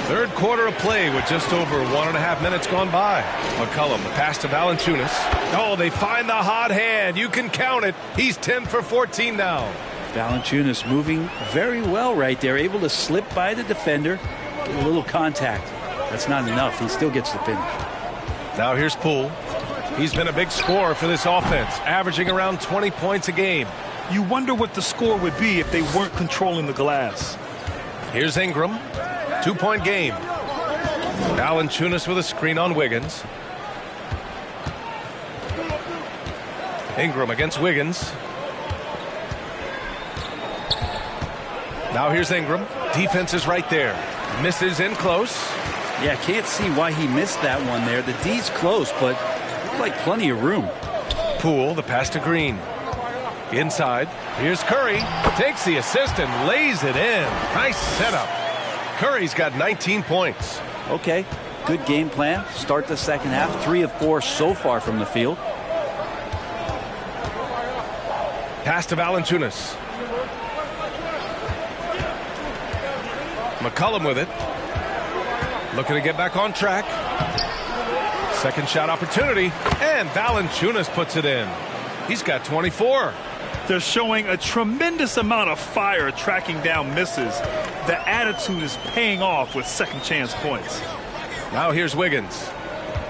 Third quarter of play with just over 1.5 minutes gone by. McCollum, the pass to Valanciunas. Oh, they find the hot hand. You can count it. He's 10 for 14 now. Valanciunas moving very well right there, able to slip by the defender, get a little contact. That's not enough. He still gets the finish. Now here's Poole. He's been a big scorer for this offense, averaging around 20 points a game. You wonder what the score would be if they weren't controlling the glass. Here's Ingram. 2-point game. Valanciunas with a screen on Wiggins. Ingram against Wiggins. Now here's Ingram. Defense is right there. Misses in close. Yeah, can't see why he missed that one there. The D's close, but looked like plenty of room. Poole, the pass to Green. Inside. Here's Curry. Takes the assist and lays it in. Nice setup. Curry's got 19 points. Okay, good game plan. Start the second half. 3 of 4 so far from the field. Pass to Valanciunas. McCollum with it. Looking to get back on track. Second shot opportunity. And Valanciunas puts it in. He's got 24. They're showing a tremendous amount of fire tracking down misses. The attitude is paying off with second chance points. Now here's Wiggins.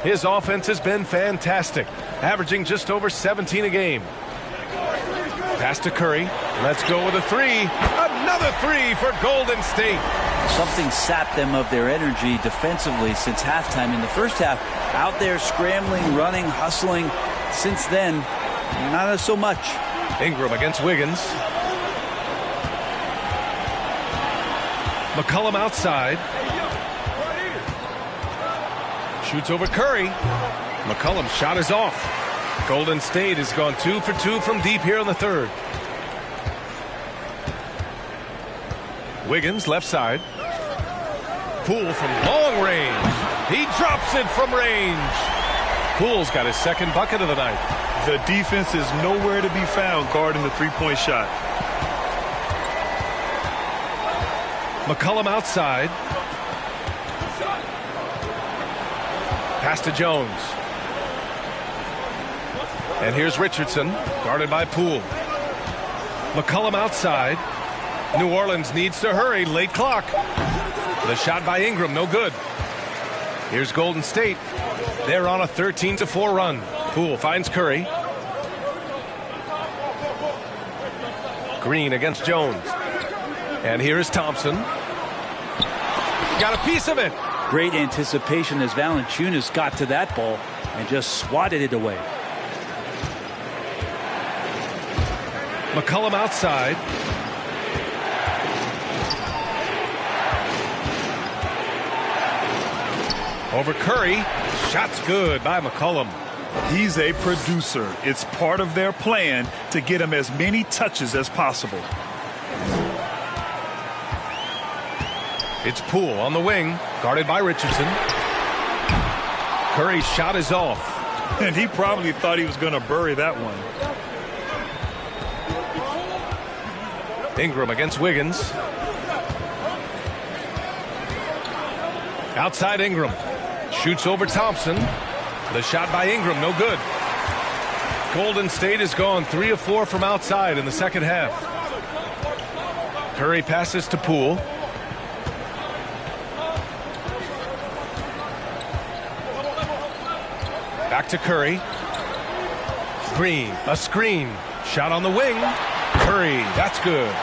His offense has been fantastic, averaging just over 17 a game. Pass to Curry. Let's go with a 3. Another 3 for Golden State. Something sapped them of their energy defensively since halftime. In the first half, out there scrambling, running, hustling. Since then, not so much. Ingram against Wiggins. McCollum outside. Shoots over Curry. McCollum's shot is off. Golden State has gone 2 for 2 from deep here in the third. Wiggins left side. Poole from long range. He drops it from range. Poole's got his second bucket of the night. The defense is nowhere to be found guarding the three-point shot. McCollum outside. Pass to Jones. And here's Richardson, guarded by Poole. McCollum outside. New Orleans needs to hurry. Late clock. The shot by Ingram, no good. Here's Golden State. They're on a 13-4 run. Poole finds Curry. Green against Jones. And here is Thompson. Got a piece of it. Great anticipation as Valanciunas got to that ball and just swatted it away. McCollum outside. Over Curry. Shot's good by McCollum. He's a producer. It's part of their plan to get him as many touches as possible. It's Poole on the wing, guarded by Richardson. Curry's shot is off. And he probably thought he was going to bury that one. Ingram against Wiggins. Outside Ingram. Shoots over Thompson. The shot by Ingram, no good. Golden State has gone 3 of 4 from outside in the second half. Curry passes to Poole. Back to Curry. Green, a screen. Shot on the wing. Curry, that's good.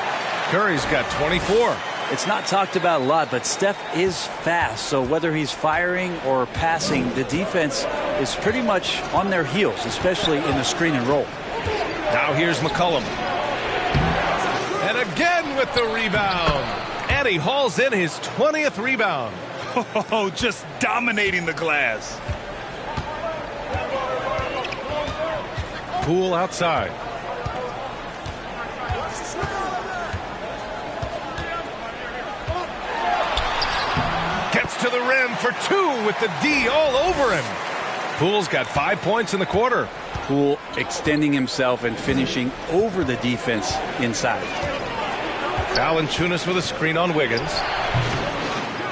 Curry's got 24. It's not talked about a lot, but Steph is fast. So whether he's firing or passing, the defense is pretty much on their heels, especially in the screen and roll. Now here's McCollum. And again with the rebound. And he hauls in his 20th rebound. Oh, just dominating the glass. Poole outside. Gets to the rim for 2 with the D all over him. Poole's got 5 points in the quarter. Poole extending himself and finishing over the defense inside. Valanciunas with a screen on Wiggins.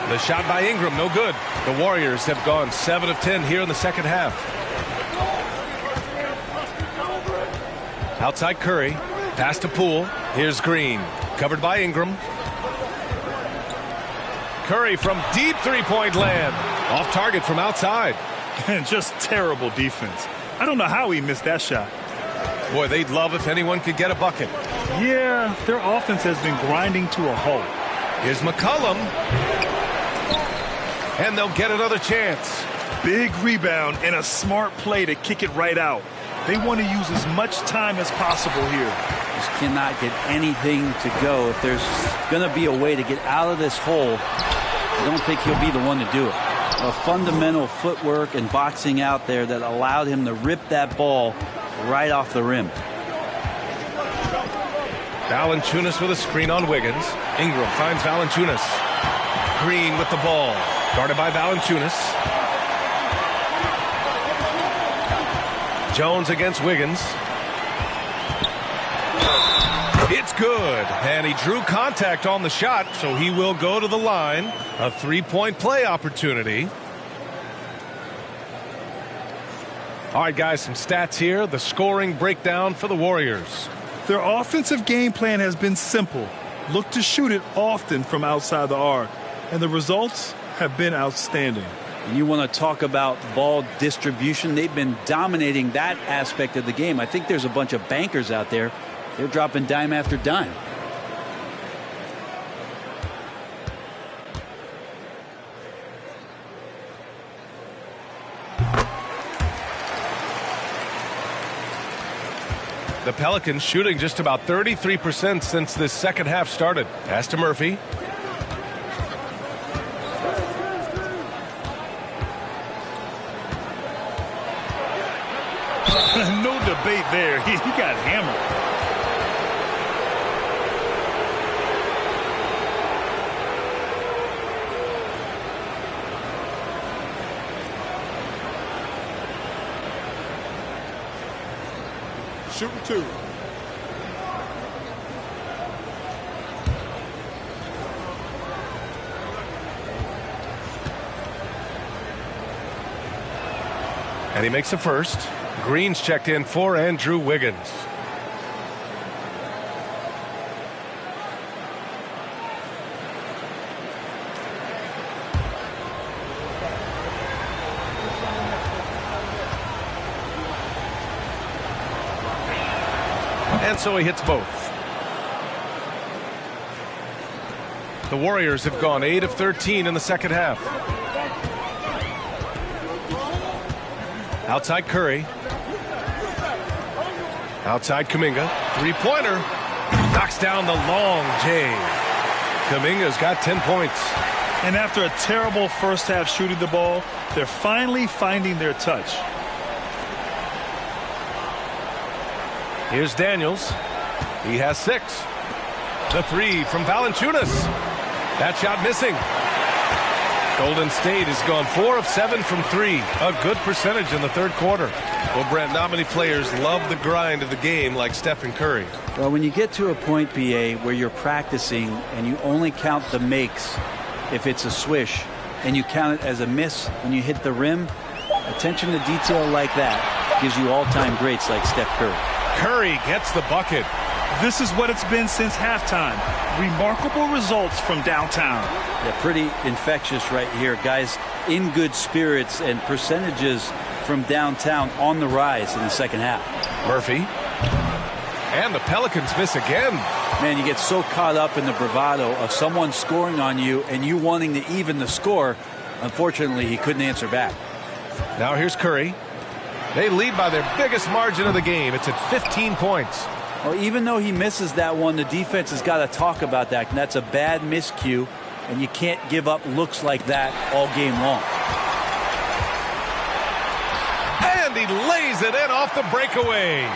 The shot by Ingram, no good. The Warriors have gone 7 of 10 here in the second half. Outside Curry. Pass to Poole. Here's Green. Covered by Ingram. Curry from deep three-point land. Off target from outside. And just terrible defense. I don't know how he missed that shot. Boy, they'd love if anyone could get a bucket. Yeah, their offense has been grinding to a halt. Here's McCollum. And they'll get another chance. Big rebound and a smart play to kick it right out. They want to use as much time as possible here. Just cannot get anything to go. If there's going to be a way to get out of this hole, I don't think he'll be the one to do it. A fundamental footwork and boxing out there that allowed him to rip that ball right off the rim. Valanciunas with a screen on Wiggins. Ingram finds Valanciunas. Green with the ball. Guarded by Valanciunas. Jones against Wiggins. It's good. And he drew contact on the shot, so he will go to the line. A three-point play opportunity. All right, guys, some stats here. The scoring breakdown for the Warriors. Their offensive game plan has been simple. Look to shoot it often from outside the arc. And the results have been outstanding. And you want to talk about ball distribution. They've been dominating that aspect of the game. I think there's a bunch of bankers out there. They're dropping dime after dime. The Pelicans shooting just about 33% since this second half started. Pass to Murphy. debate there. He got hammered. Shooting 2. And he makes the first. Green's checked in for Andrew Wiggins. And so he hits both. The Warriors have gone 8 of 13 in the second half. Outside Curry. Outside Kuminga. Three-pointer. Knocks down the long J. Kuminga's got 10 points. And after a terrible first half shooting the ball, they're finally finding their touch. Here's Daniels. He has 6. The 3 from Valanciunas. That shot missing. Golden State has gone 4 of 7 from 3. A good percentage in the third quarter. Well, Brent, not many players love the grind of the game like Stephen Curry. Well, when you get to a point, BA, where you're practicing and you only count the makes if it's a swish, and you count it as a miss when you hit the rim, attention to detail like that gives you all-time greats like Steph Curry. Curry gets the bucket. This is what it's been since halftime. Remarkable results from downtown. Yeah, pretty infectious right here. Guys in good spirits, and percentages from downtown on the rise in the second half. Murphy. And the Pelicans miss again. Man, you get so caught up in the bravado of someone scoring on you and you wanting to even the score. Unfortunately, he couldn't answer back. Now here's Curry. They lead by their biggest margin of the game. It's at 15 points. Well, even though he misses that one, the defense has got to talk about that. And that's a bad miscue, and you can't give up looks like that all game long. And he lays it in off the breakaway.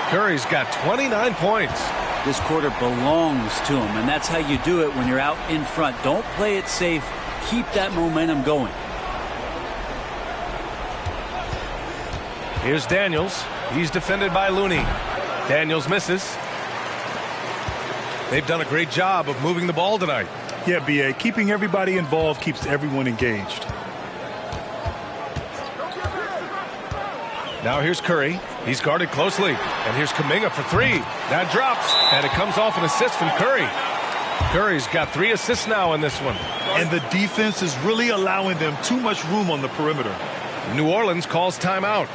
Curry's got 29 points. This quarter belongs to him, and that's how you do it when you're out in front. Don't play it safe. Keep that momentum going. Here's Daniels. He's defended by Looney. Daniels misses. They've done a great job of moving the ball tonight. Yeah, B.A. Keeping everybody involved keeps everyone engaged. Now here's Curry. He's guarded closely. And here's Kuminga for 3. That drops. And it comes off an assist from Curry. Curry's got 3 assists now in this one. And the defense is really allowing them too much room on the perimeter. New Orleans calls timeout.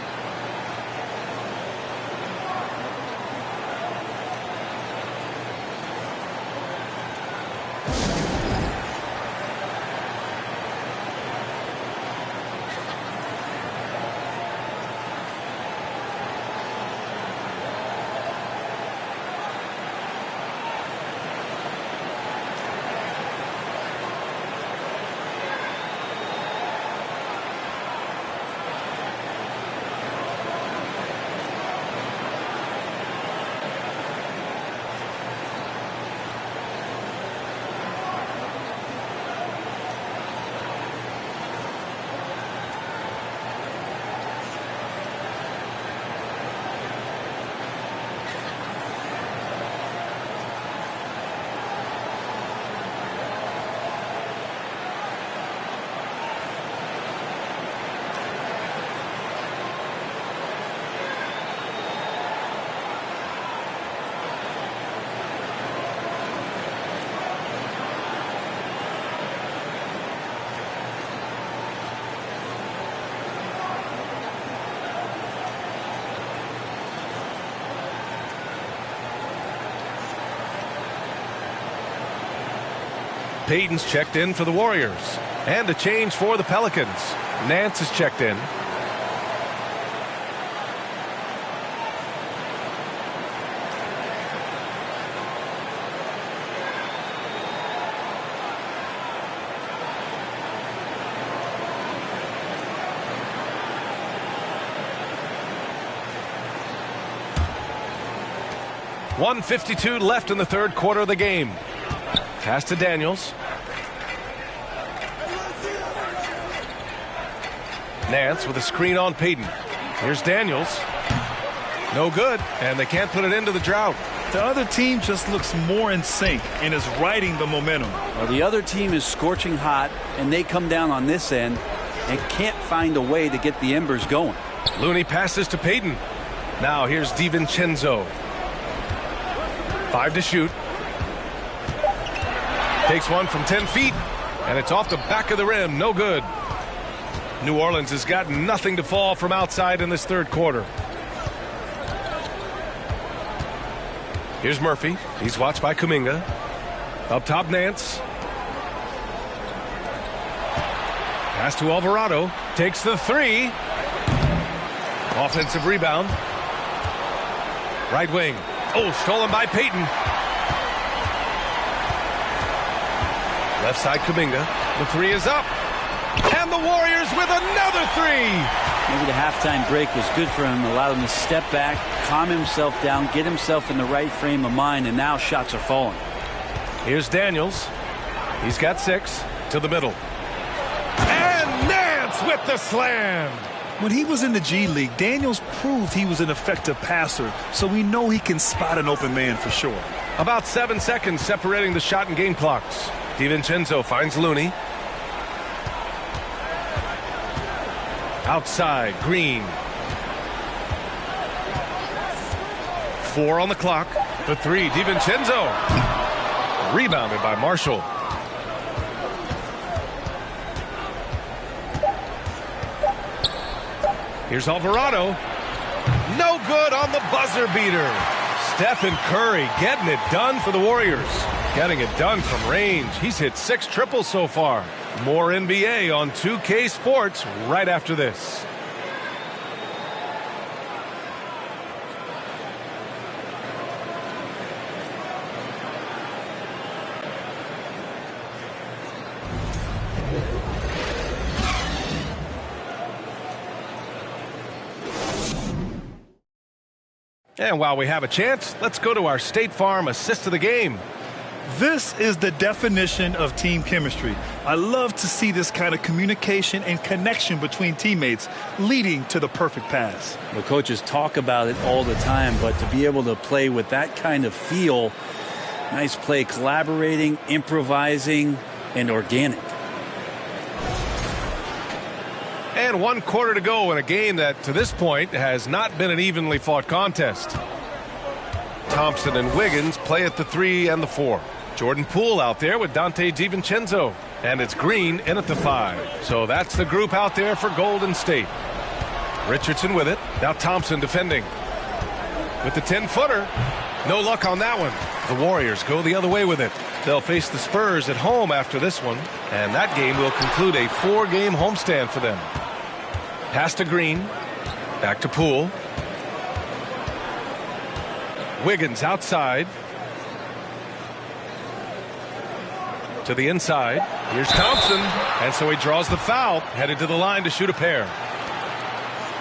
Payton's checked in for the Warriors. And a change for the Pelicans. Nance is checked in. 1:52 left in the third quarter of the game. Pass to Daniels. Nance with a screen on Payton. Here's Daniels. No good, and they can't put it into the drought. The other team just looks more in sync and is riding the momentum. Well, the other team is scorching hot, and they come down on this end and can't find a way to get the embers going. Looney passes to Payton. Now here's DiVincenzo. 5 to shoot. Takes one from 10 feet, and it's off the back of the rim. No good. New Orleans has got nothing to fall from outside in this third quarter. Here's Murphy. He's watched by Kuminga. Up top, Nance. Pass to Alvarado. Takes the three. Offensive rebound. Right wing. Oh, stolen by Payton. Left side, Kuminga. The three is up. And the Warriors with another three. Maybe the halftime break was good for him. Allowed him to step back, calm himself down, get himself in the right frame of mind, and now shots are falling. Here's Daniels. He's got 6 to the middle. And Nance with the slam. When he was in the G League, Daniels proved he was an effective passer, so we know he can spot an open man for sure. About 7 seconds separating the shot and game clocks. DiVincenzo finds Looney. Outside, Green. 4 on the clock. The three, DiVincenzo. Rebounded by Marshall. Here's Alvarado. No good on the buzzer beater. Stephen Curry getting it done for the Warriors. Getting it done from range. He's hit 6 triples so far. More NBA on 2K Sports right after this. And while we have a chance, let's go to our State Farm assist of the game. This is the definition of team chemistry. I love to see this kind of communication and connection between teammates leading to the perfect pass. The coaches talk about it all the time, but to be able to play with that kind of feel, nice play, collaborating, improvising, and organic. And 1 quarter to go in a game that, to this point, has not been an evenly fought contest. Thompson and Wiggins play at the 3 and the 4. Jordan Poole out there with Dante DiVincenzo. And it's Green in at the 5. So that's the group out there for Golden State. Richardson with it. Now Thompson defending. With the 10-footer. No luck on that one. The Warriors go the other way with it. They'll face the Spurs at home after this one. And that game will conclude a 4-game homestand for them. Pass to Green. Back to Poole. Wiggins outside. To the inside. Here's Thompson. And so he draws the foul. Headed to the line to shoot a pair.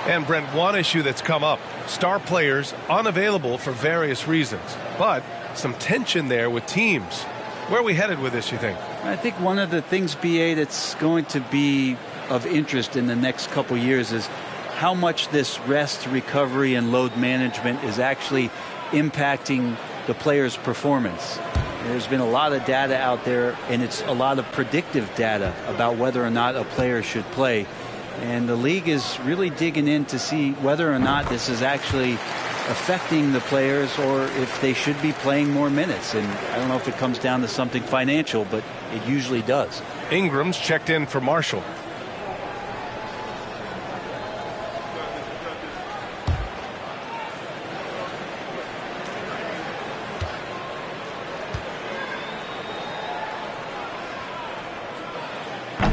And Brent, one issue that's come up. Star players unavailable for various reasons. But some tension there with teams. Where are we headed with this, you think? I think one of the things, BA, that's going to be of interest in the next couple years is how much this rest, recovery, and load management is actually impacting the player's performance. There's been a lot of data out there, and it's a lot of predictive data about whether or not a player should play. And the league is really digging in to see whether or not this is actually affecting the players or if they should be playing more minutes. And I don't know if it comes down to something financial, but it usually does. Ingram's checked in for Marshall.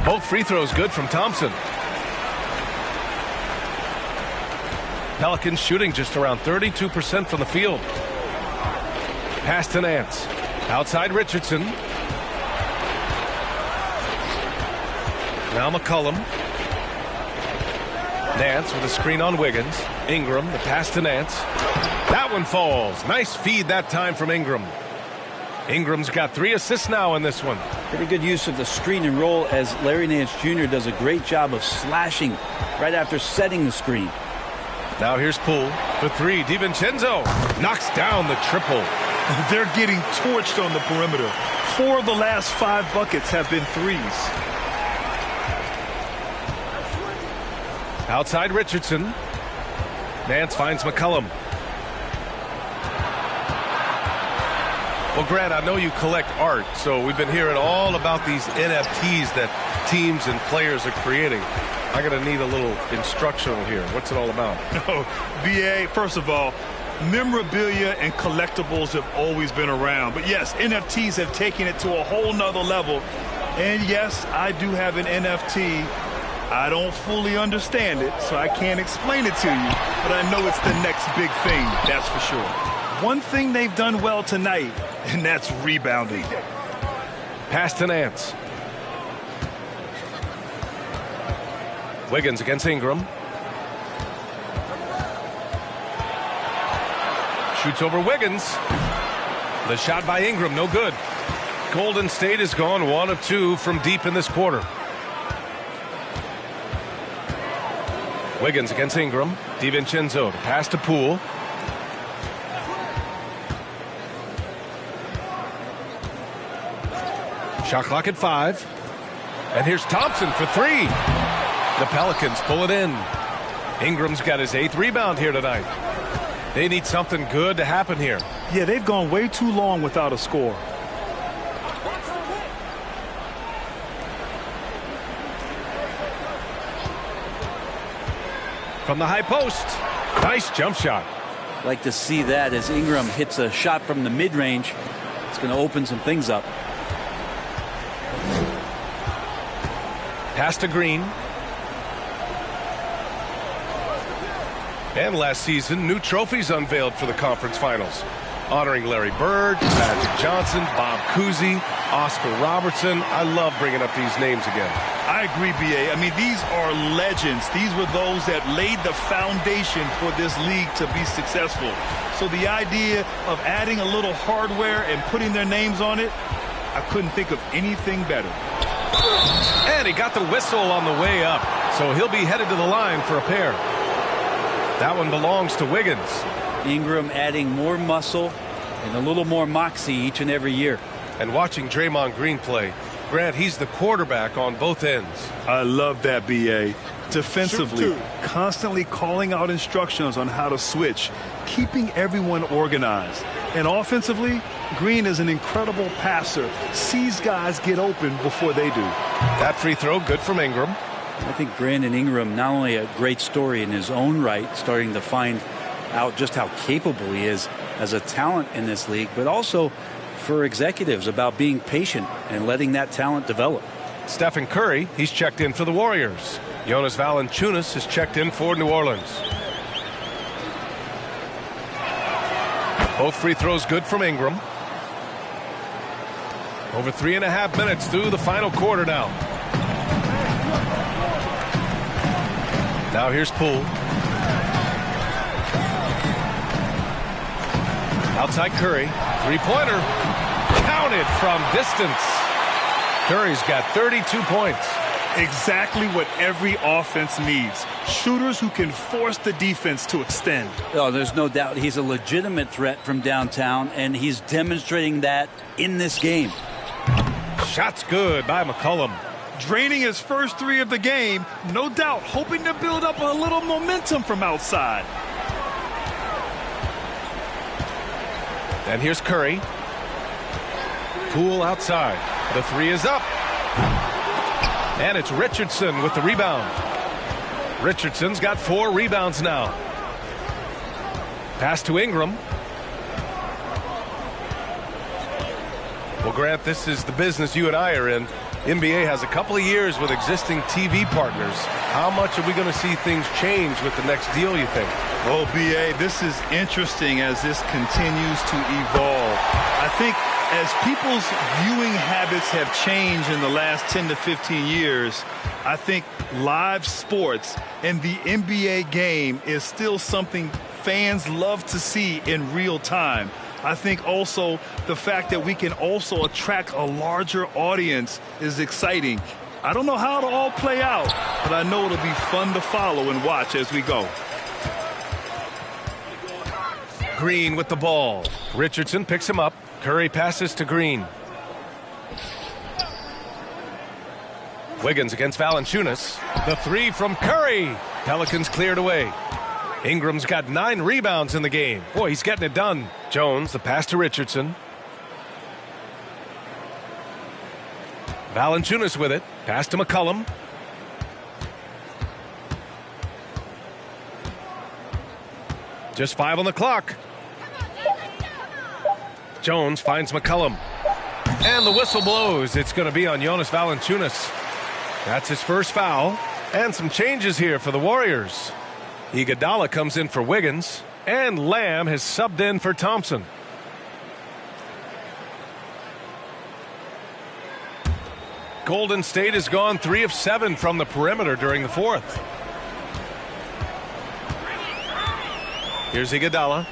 Both free throws good from Thompson. Pelicans shooting just around 32% from the field. Pass to Nance. Outside Richardson. Now McCollum. Nance with a screen on Wiggins. Ingram, the pass to Nance. That one falls. Nice feed that time from Ingram. Ingram's got 3 assists now in this one. Pretty good use of the screen and roll, as Larry Nance Jr. does a great job of slashing right after setting the screen. Now here's Poole for 3. DiVincenzo knocks down the triple. They're getting torched on the perimeter. 4 of the last 5 buckets have been threes. Outside Richardson. Nance finds McCollum. Well, Grant, I know you collect art, so we've been hearing all about these NFTs that teams and players are creating. I'm going to need a little instructional here. What's it all about? No, BA, first of all, memorabilia and collectibles have always been around. But yes, NFTs have taken it to a whole nother level. And yes, I do have an NFT. I don't fully understand it, so I can't explain it to you. But I know it's the next big thing, that's for sure. One thing they've done well tonight, and that's rebounding. Pass to Nance. Wiggins against Ingram. Shoots over Wiggins. The shot by Ingram, no good. Golden State has gone 1 of 2 from deep in this quarter. Wiggins against Ingram. DiVincenzo to pass to Poole. Shot clock at 5. And here's Thompson for 3. The Pelicans pull it in. Ingram's got his 8th rebound here tonight. They need something good to happen here. Yeah, they've gone way too long without a score. From the high post. Nice jump shot. Like to see that as Ingram hits a shot from the mid-range. It's going to open some things up. Pass to Green. And last season, new trophies unveiled for the conference finals, honoring Larry Bird, Magic Johnson, Bob Cousy, Oscar Robertson. I love bringing up these names again. I agree, BA. I mean, these are legends. These were those that laid the foundation for this league to be successful. So the idea of adding a little hardware and putting their names on it, I couldn't think of anything better. And he got the whistle on the way up, so he'll be headed to the line for a pair. That one belongs to Wiggins. Ingram adding more muscle and a little more moxie each and every year. And watching Draymond Green play, Grant, he's the quarterback on both ends. I love that, BA. Defensively, constantly calling out instructions on how to switch, keeping everyone organized. And offensively, Green is an incredible passer, sees guys get open before they do. That free throw, good from Ingram. I think Brandon Ingram, not only a great story in his own right, starting to find out just how capable he is as a talent in this league, but also for executives about being patient and letting that talent develop. Stephen Curry, he's checked in for the Warriors. Jonas Valanciunas has checked in for New Orleans. Both free throws good from Ingram. Over 3.5 minutes through the final quarter now. Now here's Poole. Outside Curry. Three-pointer. Counted from distance. Curry's got 32 points. Exactly what every offense needs. Shooters who can force the defense to extend. Oh, there's no doubt he's a legitimate threat from downtown, and he's demonstrating that in this game. Shot's good by McCollum. Draining his first 3 of the game, no doubt hoping to build up a little momentum from outside. And here's Curry. Poole outside. The 3 is up. And it's Richardson with the rebound. Richardson's got 4 rebounds now. Pass to Ingram. Well, Grant, this is the business you and I are in. NBA has a couple of years with existing TV partners. How much are we going to see things change with the next deal, you think? Oh, BA, this is interesting as this continues to evolve. I think as people's viewing habits have changed in the last 10 to 15 years, I think live sports and the NBA game is still something fans love to see in real time. I think also the fact that we can also attract a larger audience is exciting. I don't know how it'll all play out, but I know it'll be fun to follow and watch as we go. Green with the ball. Richardson picks him up. Curry passes to Green. Wiggins against Valanciunas. The three from Curry. Pelicans cleared away. Ingram's got 9 rebounds in the game. Boy, he's getting it done. Jones, the pass to Richardson. Valanciunas with it. Pass to McCollum. Just 5 on the clock. Jones finds McCollum. And the whistle blows. It's going to be on Jonas Valanciunas. That's his first foul. And some changes here for the Warriors. Iguodala comes in for Wiggins. And Lamb has subbed in for Thompson. Golden State has gone 3 of 7 from the perimeter during the fourth. Here's Iguodala.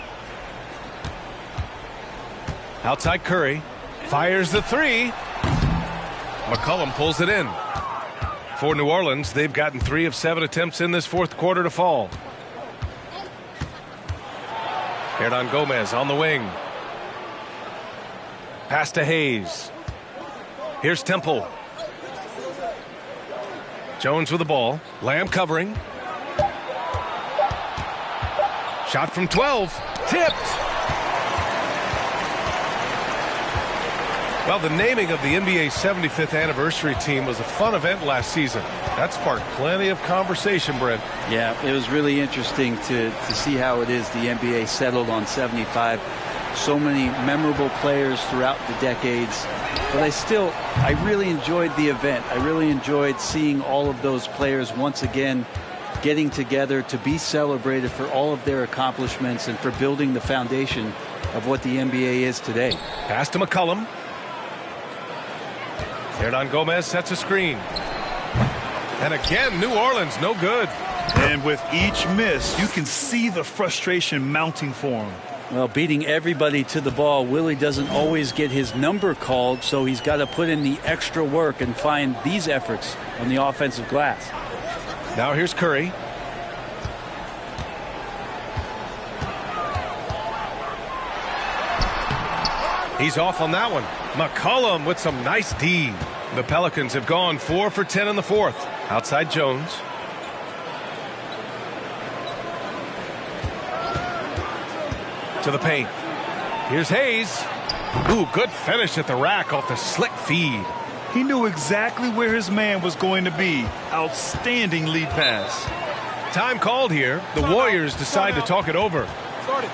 Outside Curry. Fires the 3. McCollum pulls it in. For New Orleans, they've gotten 3 of 7 attempts in this fourth quarter to fall. Hernan Gomez on the wing. Pass to Hayes. Here's Temple. Jones with the ball. Lamb covering. Shot from 12. Tipped. Well, the naming of the NBA's 75th anniversary team was a fun event last season. That sparked plenty of conversation, Brent. Yeah, it was really interesting to see how it is the NBA settled on 75. So many memorable players throughout the decades. But I really enjoyed the event. I really enjoyed seeing all of those players once again getting together to be celebrated for all of their accomplishments and for building the foundation of what the NBA is today. Pass to McCollum. Hernan Gomez sets a screen. And again, New Orleans, no good. And with each miss, you can see the frustration mounting for him. Well, beating everybody to the ball, Willie doesn't always get his number called, so he's got to put in the extra work and find these efforts on the offensive glass. Now here's Curry. He's off on that one. McCollum with some nice D. The Pelicans have gone 4 for 10 in the fourth. Outside Jones. To the paint. Here's Hayes. Ooh, good finish at the rack off the slick feed. He knew exactly where his man was going to be. Outstanding lead pass. Time called here. The Warriors decide to talk it over. Started.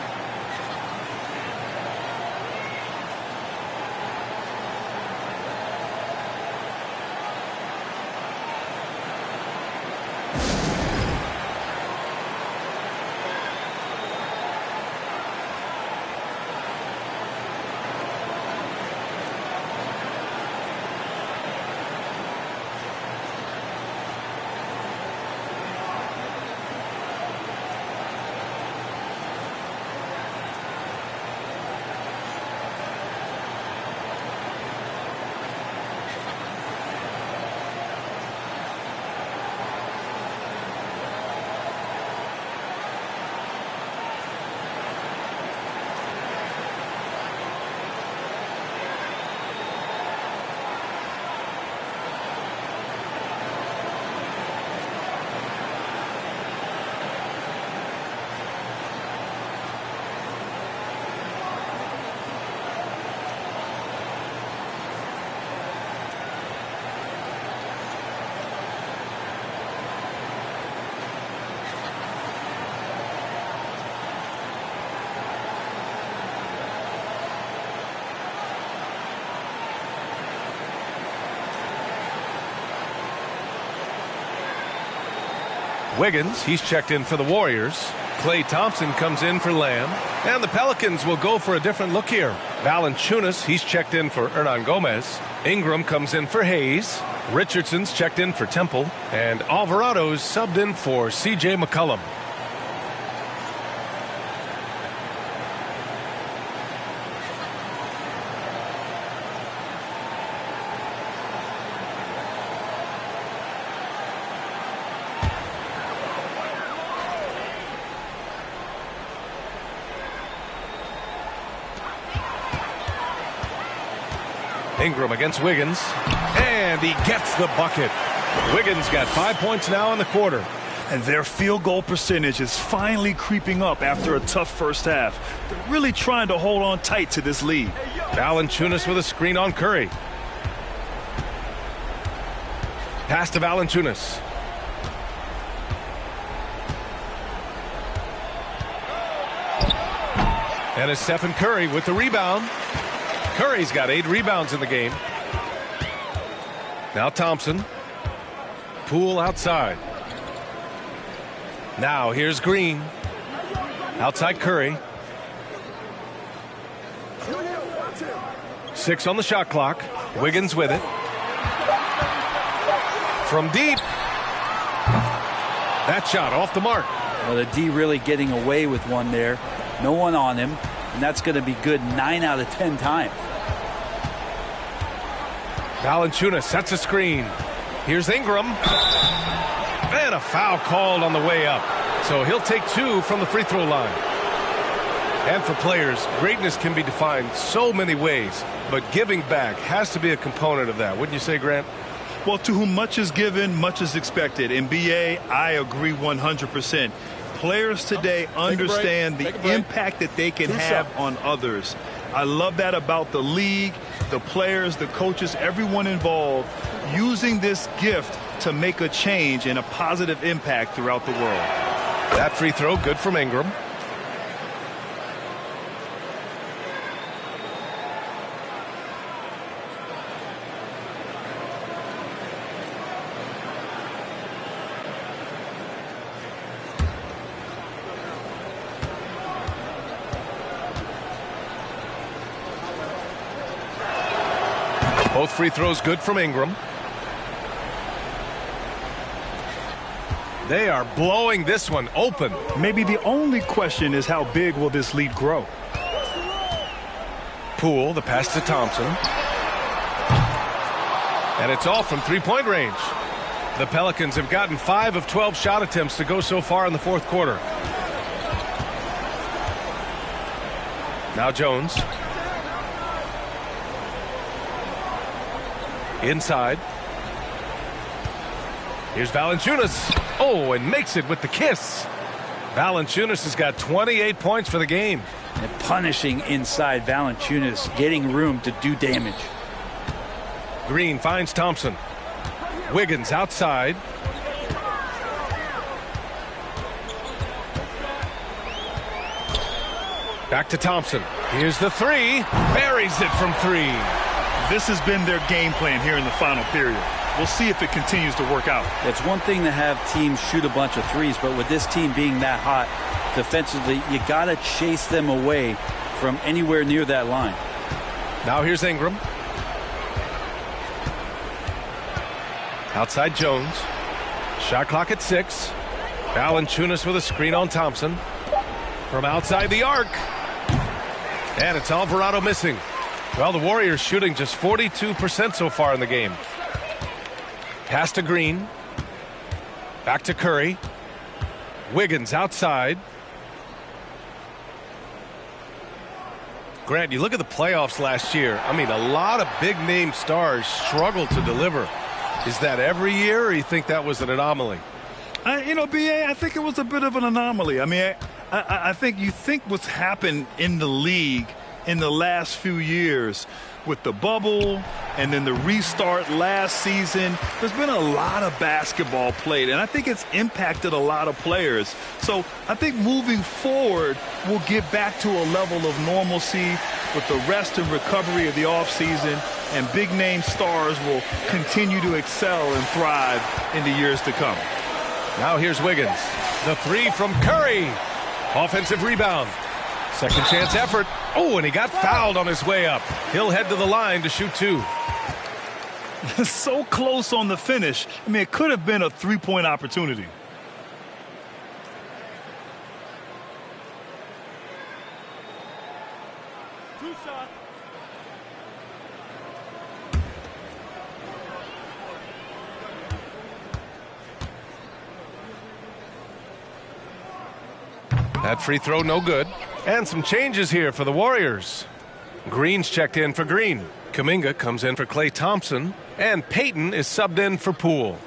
Wiggins, he's checked in for the Warriors. Klay Thompson comes in for Lamb. And the Pelicans will go for a different look here. Valanciunas, he's checked in for Hernan Gomez. Ingram comes in for Hayes. Richardson's checked in for Temple. And Alvarado's subbed in for C.J. McCollum. Ingram against Wiggins, and he gets the bucket. Wiggins got 5 points now in the quarter. And their field goal percentage is finally creeping up after a tough first half. They're really trying to hold on tight to this lead. Valanciunas with a screen on Curry. Pass to Valanciunas. And it's Stephen Curry with the rebound. Curry's got 8 rebounds in the game. Now Thompson. Poole outside. Now here's Green. Outside Curry. 6 on the shot clock. Wiggins with it. From deep. That shot off the mark. Well, the D really getting away with one there. No one on him. And that's going to be good 9 out of 10 times. Valanciunas sets a screen. Here's Ingram. And a foul called on the way up. So he'll take 2 from the free throw line. And for players, greatness can be defined so many ways. But giving back has to be a component of that. Wouldn't you say, Grant? Well, to whom much is given, much is expected. In BA, I agree 100%. Players today understand the impact that they can have on others. I love that about the league, the players, the coaches, everyone involved, using this gift to make a change and a positive impact throughout the world. That free throw, good from Ingram. Both free throws good from Ingram. They are blowing this one open. Maybe the only question is how big will this lead grow? Poole, the pass to Thompson. And it's all from three-point range. The Pelicans have gotten 5 of 12 shot attempts to go so far in the fourth quarter. Now Jones. Inside. Here's Valanciunas. Oh, and makes it with the kiss. Valanciunas has got 28 points for the game. And punishing inside. Valanciunas getting room to do damage. Green finds Thompson. Wiggins outside. Back to Thompson. Here's the three. Buries it from 3. This has been their game plan here in the final period. We'll see if it continues to work out. It's one thing to have teams shoot a bunch of threes, but with this team being that hot defensively, you got to chase them away from anywhere near that line. Now here's Ingram. Outside Jones. Shot clock at 6. Valanciunas with a screen on Thompson. From outside the arc. And it's Alvarado missing. Well, the Warriors shooting just 42% so far in the game. Pass to Green. Back to Curry. Wiggins outside. Grant, you look at the playoffs last year. I mean, a lot of big-name stars struggled to deliver. Is that every year, or you think that was an anomaly? BA, I think it was a bit of an anomaly. I mean, I think you think what's happened in the league in the last few years with the bubble and then the restart last season, there's been a lot of basketball played, and I think it's impacted a lot of players. So I think moving forward, we'll get back to a level of normalcy with the rest and recovery of the offseason, and big-name stars will continue to excel and thrive in the years to come. Now here's Wiggins. The 3 from Curry. Offensive rebound. Second chance effort. Oh, and he got fouled on his way up. He'll head to the line to shoot 2. So close on the finish. I mean, it could have been a three-point opportunity. That free throw no good. And some changes here for the Warriors. Green's checked in for Green. Kuminga comes in for Klay Thompson, and Payton is subbed in for Poole.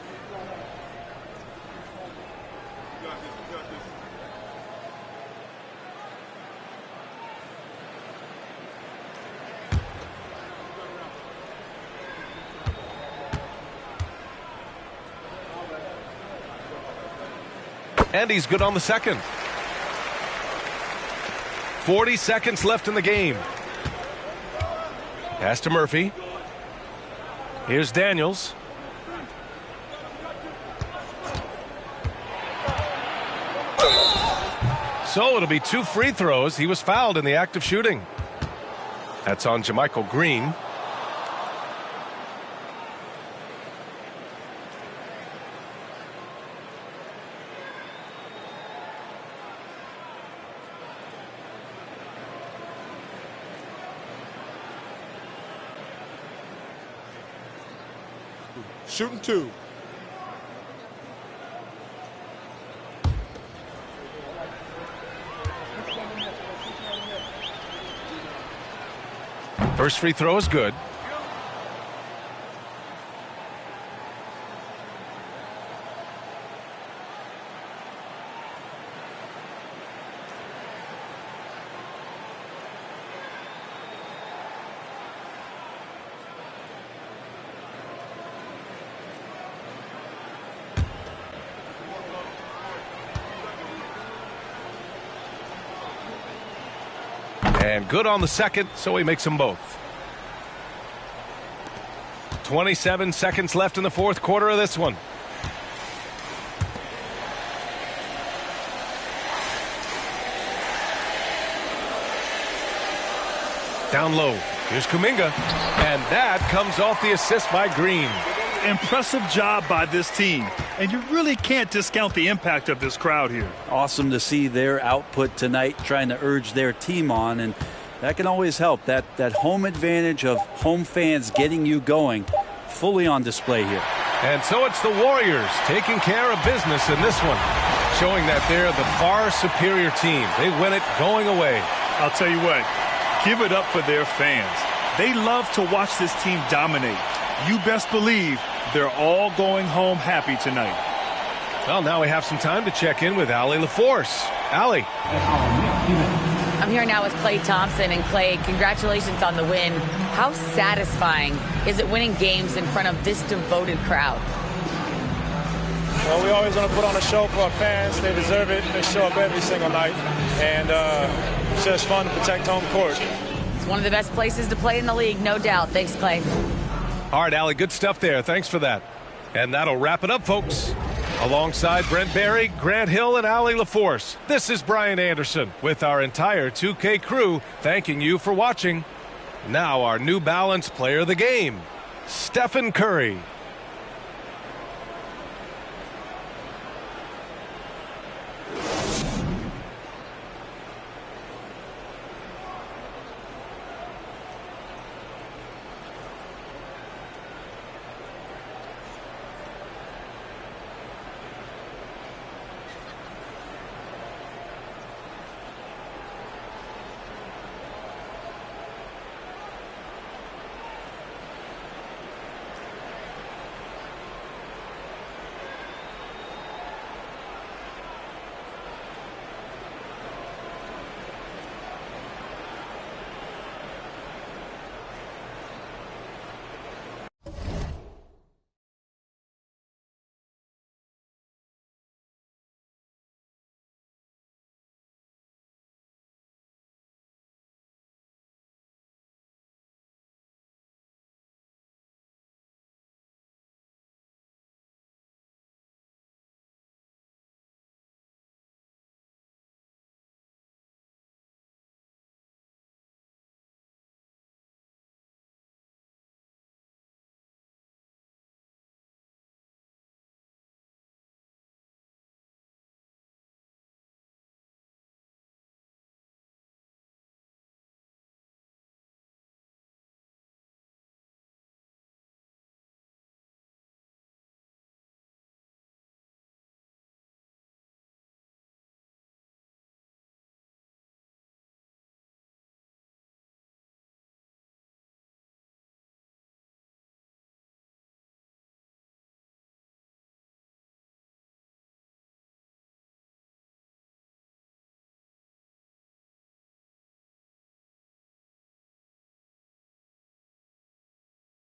And he's good on the second. 40 seconds left in the game. Pass to Murphy. Here's Daniels. So it'll be 2 free throws. He was fouled in the act of shooting. That's on JaMychal Green. Shooting 2. First free throw is good. And good on the second, so he makes them both. 27 seconds left in the fourth quarter of this one. Down low. Here's Kuminga. And that comes off the assist by Green. Impressive job by this team. And you really can't discount the impact of this crowd here. Awesome to see their output tonight, trying to urge their team on, and that can always help. That home advantage of home fans getting you going, fully on display here. And so it's the Warriors taking care of business in this one, showing that they're the far superior team. They win it going away. I'll tell you what, give it up for their fans. They love to watch this team dominate. You best believe they're all going home happy tonight. Well, now we have some time to check in with Allie LaForce. Allie. I'm here now with Klay Thompson. And Klay, congratulations on the win. How satisfying is it winning games in front of this devoted crowd? Well, we always want to put on a show for our fans. They deserve it. They show up every single night. And it's just fun to protect home court. It's one of the best places to play in the league, no doubt. Thanks, Klay. All right, Allie, good stuff there. Thanks for that. And that'll wrap it up, folks. Alongside Brent Barry, Grant Hill, and Allie LaForce, this is Brian Anderson with our entire 2K crew thanking you for watching. Now our New Balance player of the game, Stephen Curry.